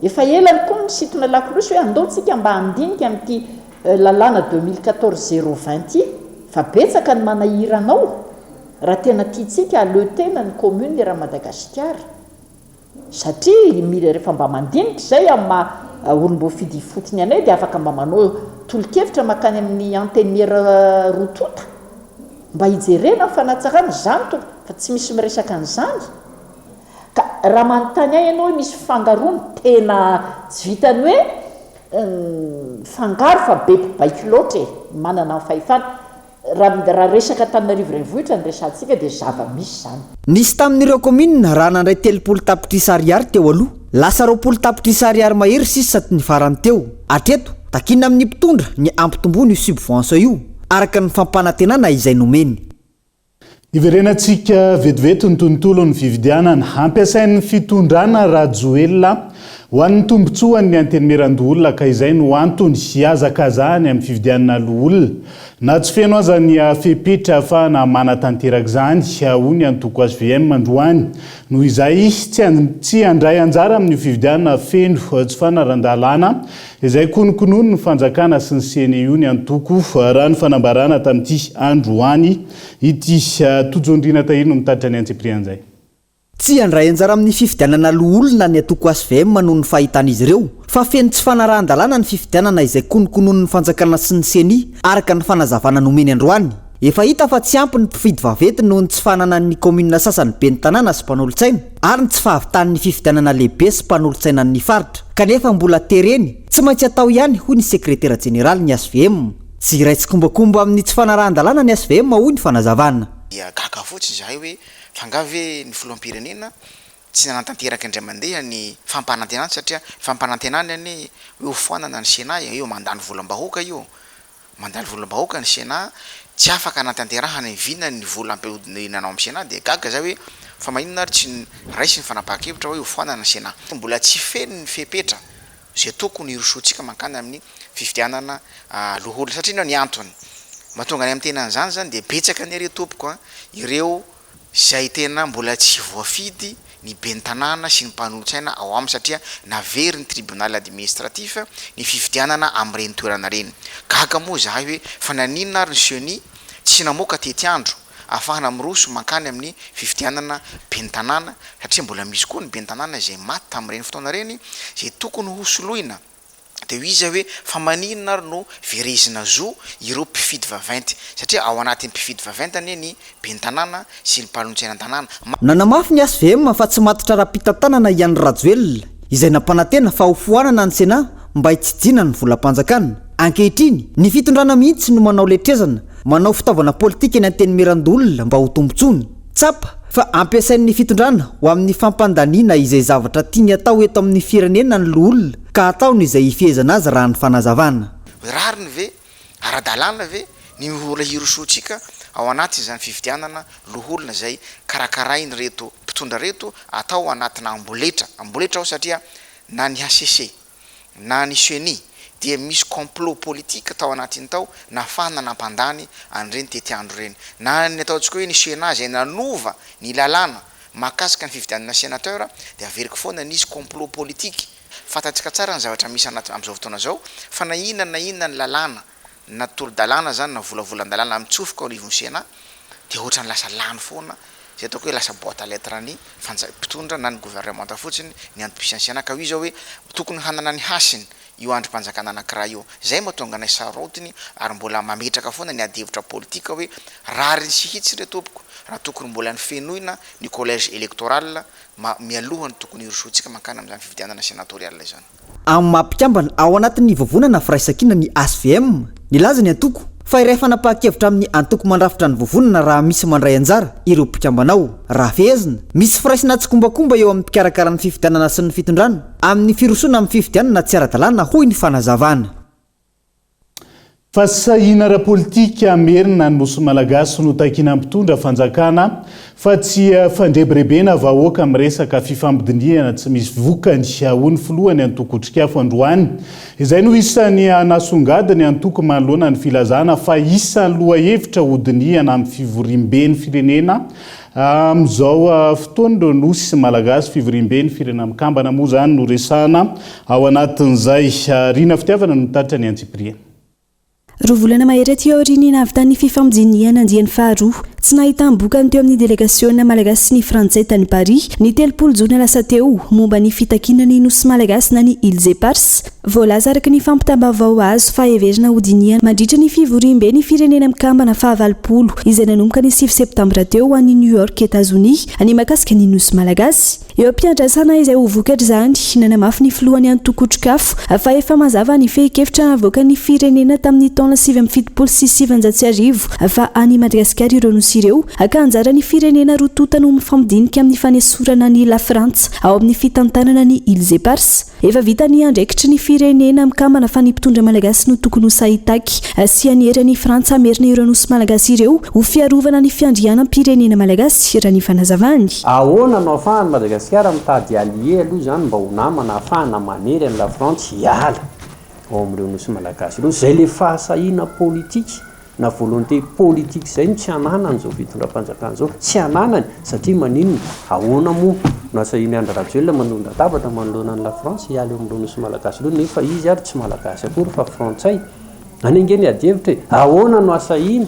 Efa elany koa ny sitona lakolosy hoe andaontsika mba handinika amin'ity lalàna 2014-020 fa betsaka ny manahiranao raha tena tiantsika aleotena ny commune raha Madagasikara satria mila rehefa mba mandinika izay amin'ny maha-olom-boafidy fotony anay dia afaka mba manao tolo-kevitra makany amin'ny anteniera rotota mba hijerena fanatsarana zany to fa tsy misy miresaka an'izany ka raha manontany ahy ianao hoe misy fangarony tena tsy vitany hoe fangaro fa be mpibaiko loatra manana ny fahefana raha resaka Antananarivo renivohitra ny resantsika dia zava-misy zany. Nisy tamin'ireo commune raha nandray 30 tapitrisa ariary teo aloha lasa 20 tapitrisa ariary mahery sisa ny farany teo atreto takina amin'ny mpitondra ny ampitombony io subvention io araka ny fampanantenana izay nomeny. Iverenantsika vetivety ny tontolo ny fividianana ampiasain'ny fitondrana Rajoelina ho an'ny tombontsoan'ny antenimerandolona ka izay no antony hiazakazany amin'ny fividianana loholona na tsy feno azany fepetra ahafahana manatanteraka izany hoy ny antoko HVM androany noho izay tsy handray anjara amin'ny fividianana feno tsy fanarandalana izay konokonono ny fanjakana sy ny CNU ny antoko raha ny fanambarana tamin'ity androany ity tojonodrina tahino mitatitra ny antseprian'izay tsy handray anjara amin'ny fifidianana loholona ny atoko HVM noho ny fahitan'izy ireo fa feno tsy fanarahan-dalàna ny fifidianana izay konokonono ny fanjakana sy ny CNI araka ny fanazavana nomeny androany efa hita fa tsy ampy ny mpifidy vavety noho ny tsy fanana ny komuna sasany be ny tanàna sy mpanolotsaina ary ny tsy fahavitan'ny fifidianana lehibe sy mpanolotsaina ny faritra kanefa mbola tereny tsy maintsy atao ihany hoy ny sekretera jeneraly ny HVM tsy iray tsy kombakomba amin'ny tsy fanarahan-dalàna ny HVM hoy ny fanazavana gaga fotsiny zahay hoe fangave ny filoham-pirenena tsy nantanteraka indray mandeha ny fampanantenana satria fampanantenana any hoe hofoanana ny Sénat io mandany volam-bahoaka io mandany volam-bahoaka ny Sénat tsy afaka natanterahana vina ny vola ampihodinanao amin'ny Sénat dia gaga zay hoe fa maninona ary tsy raisy ny fanapahan-kevitra hoe hofoanana ny Sénat mbola tsy feno ny fepetra zay tokony hirosoantsika mankany amin'ny fifidianana loholona satria ny antony mahatonga any amin'ny tenan'izany zany dia betsaka ny ireo tompoko ireo zay tena mbola tsy voafidy ny ben'ny tanàna sy ny mpanolotsaina ao aminy satria navery ny tribunal administratif ny fifidianana amin'ireny toerana reny gaga moa zahay hoe fa naninona ary ny CNI tsy namoaka tety andro ahafahana miroso mankany amin'ny fifidianana ben'ny tanàna satria mbola misy koa ny ben'ny tanàna zay maty tamin'ireny fotoana reny zay tokony hosoloina dia iza hoe fa maninona ary no verezina zo ireo mpifidy vaventy satria ao anatin'ny mpifidy vaventany ny ben'ny tanàna sy ny mpanolotsaina tanàna nanamafy ny HVM fa tsy matotra raha-pitantanana ihany Rajoelina izay nampanantena fa hofoanana ny Sénat mba hitsijina ny volam-panjakana ankehitriny ny fitondrana mihitsy no manao letrezana manao fitaovana politika ny antenimerandolona mba ho tombotsony tsapa fa ampiasain'ny fitondrana ho amin'ny fampandaniana izay zavatra tiany atao eto amin'ny firenena ny loholona ka ataony izay hifehezana azy raha ny fanazavana rariny ve ara-dalàna ve ny ola hirosoantsika ao anaty izany fifidianana loholona zay karakarainy reto mpitondra reto atao anatina amboletra ao satria na ny HCC na ny CNI dia misy complot politique tao anatiny tao nafahana nampandany an'ireny tety andro reny na ny ataontsika hoe ny Sénat zay nanova ny lalàna mahakasika ny fifidianana sénateur dia averiko foana nisy complot politique fantatsika tsara ny zavatra misy amin'izao fotoana zao fa na inona ny lalàna na tolo-dalàna zany na volavolan-dalàna mitsofoka ao anivon'ny Sénat dia ohatra ny lasa lany foana zay ataoko hoe lasa boîte à lettre ny mpitondra na ny gouvernement fotsiny ny antom-pisan'ny Sénat ka io zao hoe tokony hanana ny hasiny io androm-panjakana anankiray io zay mahatonga nay sarotiny ary mbola mametraka foana ny adevitra politika hoe rary ny sihitsy re tompoko raha tokony mbola ny fenoina ny collège électoral mialohany tokony hirosoantsika mankany amin'izany fividianana sénatorial izany amin'ny mampikambana ao anatin'ny vovonana firaisankina ny HVM nilaza ny antoko fa iray fanapahan-kevitra amin'ny antoko mandrafitra ny vovonana raha misy mandray anjara ireo mpikambanao raha fehezina misy firaisina tsy kombakomba eo amin'ny mpikarakarany fifidianana sy ny fitondrana amin'ny firosoana amin'ny fifidianana tsy ara-dalàna hoy ny fanazavana fa sahina ara-politika merina ny nosy malagasy no takina mpitondra fanjakana fa tsy fandrebirebena vahoaka amin'ny resaka fifambidiniana tsy misy vokany hoy filohany antoko otrikafo androany izay no isan'ny nasongadiny antoko manoloana ny filazana fa isan'ny lohahevitra hodiniana amin'ny fivoriam-ben'ny firenena amin'izao fotoana nosy malagasy fivoriam-ben'ny firenena mikambana moa zany no resana ao anatin'izay rina fitiavana no taritra ny Antsipriana roa volana mahery teo aoriany navy tany fifambidiniana andiany faharoa tsy nahitany bokany teo amin'ny délégation malagasy sy ny frantsay tany Paris ny 3 jona lasa teo momba ny fitakinany nosy malagasy na ny Îles Éparses voalaza araka ny fampitambavao azo fa heverina hodiniana mandritra ny fivoriam-be ny firenena mikambana fahavalopolo izay nanomboka ny 9 septambra teo any New York États-Unis any makasika ny nosy malagasy eo ampiandrasana izay ho vokatra izany nanamafy ny filohany antoko otrikafo fa efa mazava ny fehi-kevitra navoaka ny firenena tamin'ny taona 1970 fa any Madagasikara ireo nosy malagasy ireo ka anjara ny firenena rotota no mifampidinika amin'ny fanesorana ny la frantsa ao amin'ny fitantanana ny Îles Éparses. Efa vita ny andraikitry ny firenena mikambana fa ny mpitondra malagasy no tokony ho sahitaky sy anery ny frantsa amerina ireo nosy malagasy ireo ho fiarovana ny fiandrianam-pirenena malagasy raha ny fanazavany. Ahoana no ahafahany Madagasikara mitady allié aloha zany mba ho namana ahafahana manery any la frantsa hiala ao amin'ireo nosy malagasy ireo zay le fahasahina politika na volonté politique zay tsy ananany zao fitondram-panjakana zao tsy ananany satria maninona ahoana moa nasahiny Andry Rajoelina manonda tabatra manoloana ny la France hiala eo amin'ireo nosy malagasy ireo nefa izy ary tsy malagasy akory fa frantsay anengeny adihevitra ahoana no asahiny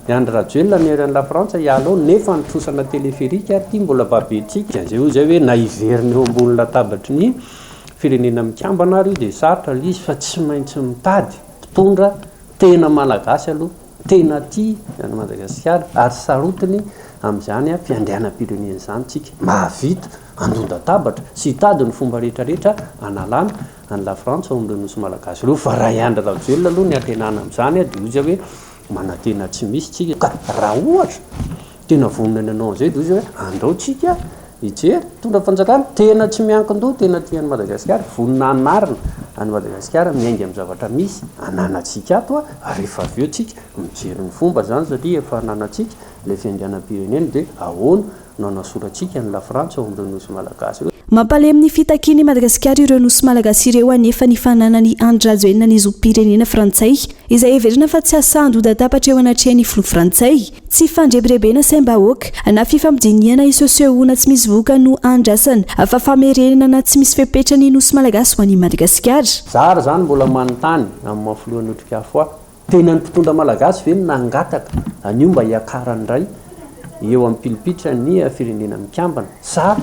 Andry Rajoelina miarana la France hiala ao nefa nitrosana téléphérique ary ty mbola babetsika zay hoe na iveriny eo ambony latabatra ny firenena mikambana ary dia sarotra izy fa tsy maintsy mitady mpitondra tena malagasy aloha tena ty any Madagasikara ary sarotiny amin'izany fiandrianam-pirenena zany tsika mahavita andonda tabatra sy hitady ny fomba rehetrarehetra analana any la France ao amin'ireo nosy malagasy ireo fa raha Andry Rajoelina aloha ny antenana amin'izany dia izy hoe manantena tsy misy tsika ka raha ohatra tena vonona anao zay dia izy hoe andao tsika hijery tondra fanjakana tena tsy miankin-doha tena ty any Madagasikara vonina anarina any Madagasikara miainga amin'ny zavatra misy ananatsika ato rehefa avy eo tsika mijery ny fomba zany satria efa ananatsika le fiandrianam-pirenena dia ahoana no anasoratsika ny la frantsa ao amin'ireo nosy malagasy. Mampale amin'ny fitakiany Madagasikara ireo nosy malagasy ireo anefa ny fananany Andry Rajoelina ny zom-pirenena frantsay izay heverina fa tsy asahan-doda tapatra eo anatrehan'ny filoha frantsay tsy fandrebirebena saim-bahoaka na fifampidiniana isehosehoana tsy misy voka no andrasana fa famerenana na tsy misy fepetra ny nosy malagasy ho an'i Madagasikara. Zara zany mbola manontany amin'ny mahafilohan'ny otrikafo aho tena ny mpitondra malagasy ve no nangataka anio mba hiakarany ray eo amin'ny pilipitra ny firenena mikambana sa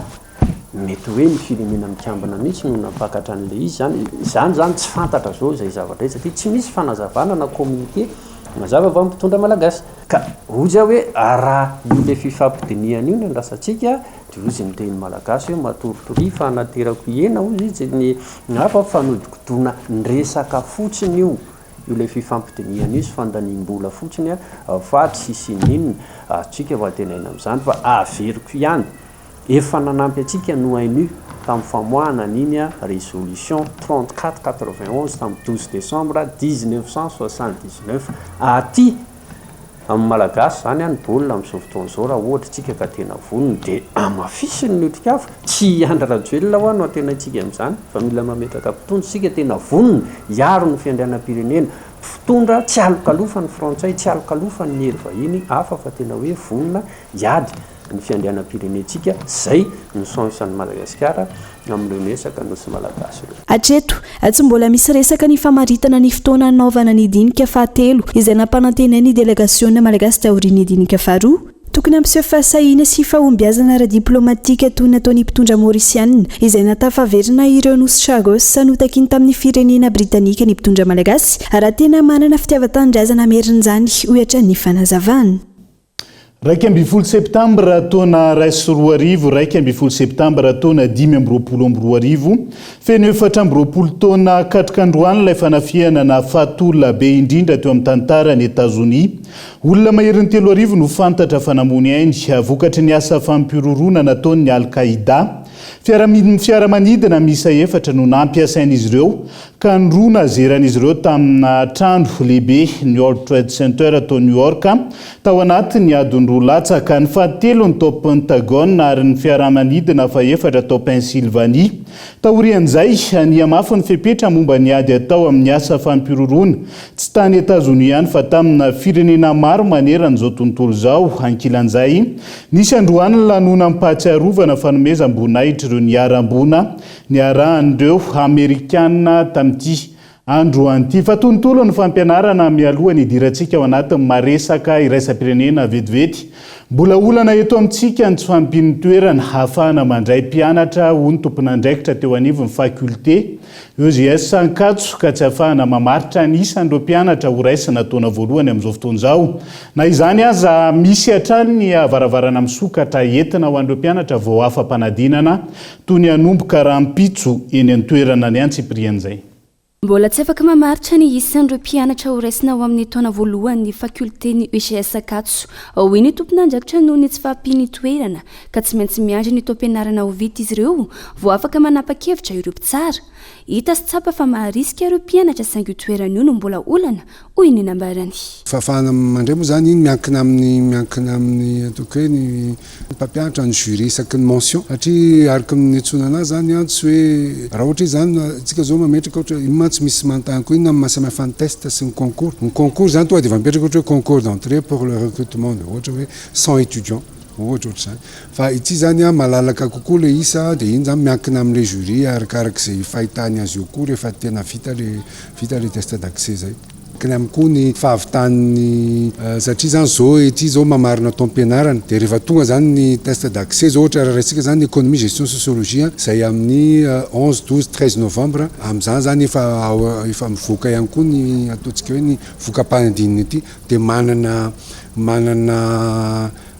mety hoe ny firenena mikambana mihitsy no napakatra an'le izy zany tsy fantatra zao zay zavatra satria tsy misy fanazavana na communiqué mazava va mpitondra malagasy ka oza hoe raha ile fifampidiniana io no andrasatsika dia ozy ny teny malagasy hoe matoritori fa naterako iena ozy izy ny hafa fanodikodona ny resaka fotsiny io le fifampidiniana io sy fandanim-bola fotsiny fa tsisy ninona atsika va tenaina amin'izany fa averiko ihany efa nanampy atsika no ANU tamin'ny famoahana n'iny résolution 3491 tamin'ny 12 décembre 1979 aty amin'ny malagasy zany any baolina amin'izao fotoana izao raha ohatra tsika ka tena voniny dia amafisiny ny otrikafo tsy Andry Rajoelina ho no atena tsika amin'izany fa mila mametraka mpitondra tsika tena voniny hiaro ny fiandrianam-pirenena mpitondra tsy alokalofa ny frantsay tsy alokalofa ny hery vahiny hafa fa tena hoe vonina hiady ny fiandrianam-pirenentsika zay ny sansan'ny Madagasikara amin'ireo resaka nosy malagasy ireo. Hatreto tsy mbola misy resaka ny famaritana ny fotoana hanaovana ny dinika fahatelo izay nampanantenainy ny délégation malagasy taorian'ny dinika faharoa tokony ampiseho fahasahina sy fahombiazana ara-diplomatika toy ny nataon'ny mpitondra maorisianina izay natafaverina ireo nosy Chagos sanotakiny tamin'ny firenena britanika ny mpitondra malagasy raha tena manana fitiavan-tanindrazana merin'izany ohatra ny fanazavana. Raiky amby folo septambra taona ray sy roa arivo, raiky amby folo septambra taona 2024 feno efatra amby roapolo taona katrik'androany ilay fanafiana na fahatolona be indrindra teo amin'ny tantarany États-Unis. Olona maherin'ny 3 arivo no fantatra fanamony ainy vokatry ny asa fampirorona nataon'ny Al-Qaïda. Fiaramanidina misa efatra no nampiasain'izy ireo ka nirona zeran'izy ireo tamina trano lehibe ny World Trade Center tao New York tao anatiny adiny roa latsaka ny fahatelony tao Pentagone ary ny fiaramanidina fa efatra tao Pennsylvanie. Taorian'izay ny amafo ny fepetra momba ny ady atao amin'ny asa fampirorona tsy tany États-Unis ihany fa tamina firenena maro maneran'izao tontolo izao ankilan'izay nisy androany lanona mpahatsiarovana fanomezam-boninahitra ireo ny arambona ny arahan'ireo Amerikana tamin'ity andro an'ity fa tontolo ny fampianarana mialohany idirantsika ao anatin'ny maresaka iraisam-pirenena vetivety mbola olana eto amintsika ny tsy fampiny toerana hahafahana mandray mpianatra ho ny tompon'andraikitra teo anivon'ny fakulté EGS Sankatso ka tsy hahafahana mamaritra ny isan'ireo mpianatra ho raisina taona voalohany amin'izao fotoana izao. Na izany aza misy hatrany ny varavarana misokatra entina ho an'ireo mpianatra vao afa-panadinana toy ny anomboka rahampitso eny an-toerana ny Antsiprian'izay. mbola tsy afaka mamaritra ny isan'ireo mpianatra ho raisina ao amin'ny taona voalohan'ny fakulteny UCS Akatso ao iny tompon'andraikitra noho ny tsy fahampiany toerana ka tsy maintsy miandry ny toam-pianarana ho vita izy ireo vao afaka manapa-kevitra ireo mpitsara hita sy tsapa fa maharisika ireo mpianatra saingy toerana io no mbola olana hoy ny nambarany fahafahana mandray moa zany iny miankina amin'ny ataoko hoe ny mpampianatra ny jury isaky ny mention satria araka ny antsona anazy zany a tsy hoe raha ohatra zany tsika zao mametraka ohatra tsy misy manontany koa iny amin'ny mahasamihafa ny test sy ny concours zany tonga de mipetraka ohatra hoe concours d'entrée pour le recrutement de ohatra hoe 100 étudiants ohatra zany fa ity zany a malalaka kokoa le isa de iny zany miankina amin'le jury arakarak'izay fahitany azy io koa rehefa tena vita le test d'accès zay kany amin'ny koa ny fahavitan'ny satria zany zao ety zao mamarina taom-pianarana de rehefa tonga zany ny test d'accès zao ohatra raha raisika zany économie gestion sociologie zay amin'ny 11 12 13 novembre amin'izany zany efa mivoaka ihany koa ny ataontsika hoe ny voka-panadinina ity de manana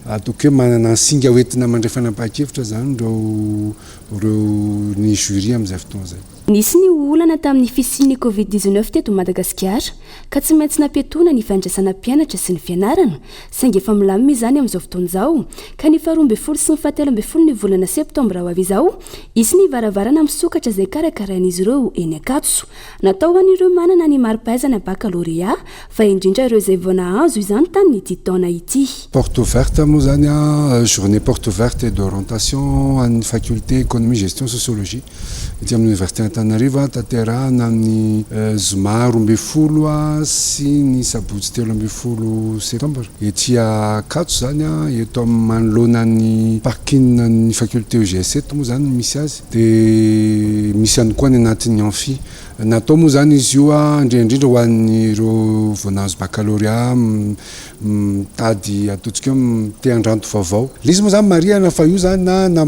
ataoko hoe manana singa hoentina mandray fanapahakevitra zany reo ny jury amin'izay fotoana zay nisy ny olana tamin'ny fisian'ny covid-19 teto Madagasikara ka tsy maintsy nampiatoana ny fandraisana mpianatra sy ny fianarana saingy efa milamina izany amin'izao fotoana izao ka ny 12 sy ny 17 ny volana septambra ho avy izao isy ny varavarana misokatra izay karakarain'izy ireo eny Akatso natao an'ireo manana ny mari-pahaizana baccalauréat fa indrindra ireo izay vao nahazo izany tamin'ity taona ity porte ouverte moa zany a journée porte ouverte d'orientation amin'ny faculté économie gestion sociologie ety amin'ny université Antananarivo tanterahana ny zoma 12 sy ny sabotsy 13 septembre ety Akatso zany a eto amin'ny manoloana ny parking ny faculté UGS moa zany misy azy de misy ihany koa ny anatin'ny amphi natao moa zany izy io indrindrindra ho an'ireo vonazo baccalauréat mitady ataontsika hoe te handranto vaovao lizy moa zany mariana fa io zany na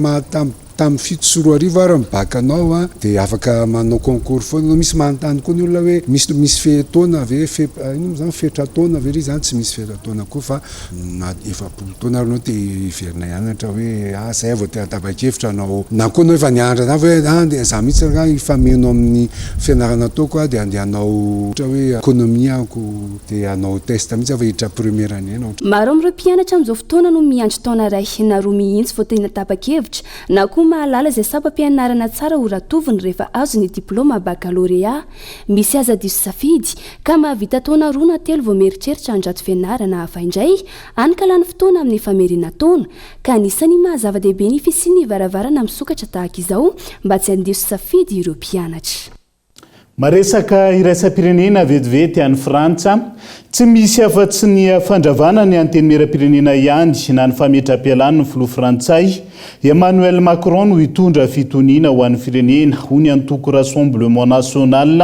tamin'ny fito sy roa arivo ary mibakanao a de afaka manao concours foana misy manontany koa ny olona hoe misy fehataona ave ino moa zany fetrataona ave ry zany tsy misy fetrataona koa fa na efapolo taona ary anao te hiverina hianatra hoe zay vao te hatapa-kevitra anao na koa anao efa nianatra zany hoe de za mihitsy raha ifameno amin'ny fianarana ataoko a de andehanao ohatra hoe économiako de anao test mihitsy afa hiditra première année anao maro amin'ireo mpianatra amin'izao fotoana no miandry taona ray na roa mihitsy vao tena tapa-kevitra na koa mahalala izay sapa-pianarana tsara ho ratoviny rehefa azo ny diplôma baccalauréat misy aza diso safidy ka mahavita taona roa na telo vao mieritreritra handrato fianarana hafa indray anyka lany fotoana amin'ny famerina taona ka anisany mahazava-dehibe ny fisian'ny varavarana misokatra tahaka izao mba tsy handiso safidy ireo mpianatra maresaka iraisam-pirenena vetivety any Frantsa tsy misy afa-tsy ny fandravana ny anteny miram-pirenena ihany na ny fametram-pialany ny filoha frantsay Emmanuel Macron no hitondra fitoniana ho an'ny firenena hoy ny antoko Rassemblement National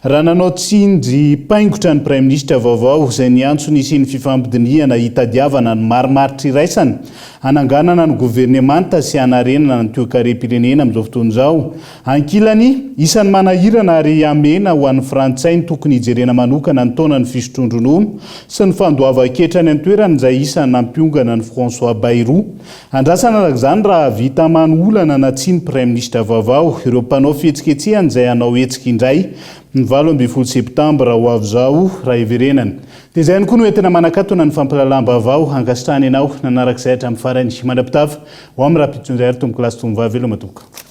raha nanao tsindry paingotra ny prime ministre vaovao izay niantso nisian'ny fifampidiniana hitadiavana ny marimaritra iraisana hananganana ny gouvernemanta sy hanarenana ny toe-karem-pirenena amin'izao fotoana izao ankilany isan'ny manahirana ary amena ho an'ny frantsay ny tokony hijerena manokana ny taona ny fisotrondrono sy ny fandoava-ketrany an-toerana izay isany nampiongana ny François Bayrou andrasana araka raha vita manolana na tsy ny prime ministre vaovao ireo mpanao fihetsiketsehany izay hanao hetsika indray ny 12 septambra ho avy zao raha iverenana dia izay ihany koa no entina manakatona ny fampalalam-baovao hankasitrahany ianao nanarak'izay hatramin'ny farany mandrapitava ho amin'ny raha-pitondray ary tomboka lasy tombovavy elo matomboka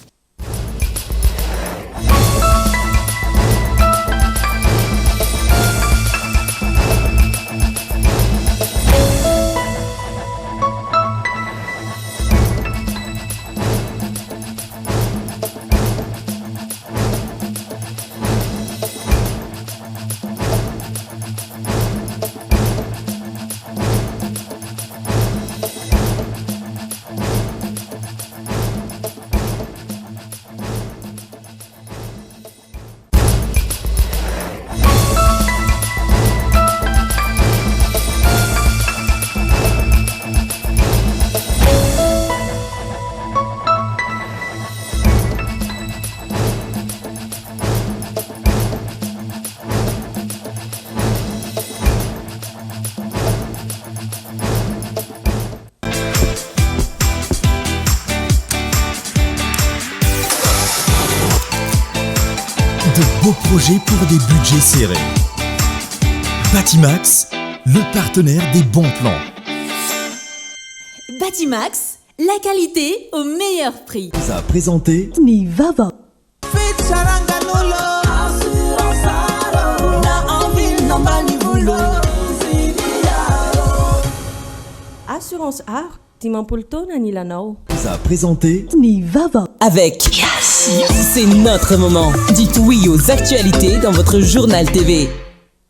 de beaux projets pour des budgets serrés. Batimax, le partenaire des bons plans. Batimax, la qualité au meilleur prix. Vous a présenté Nivava. Assurance Art, Timampoltona Nilanao. Vous a présenté Nivava. Avec c'est notre moment. Dites oui aux actualités dans votre journal TV.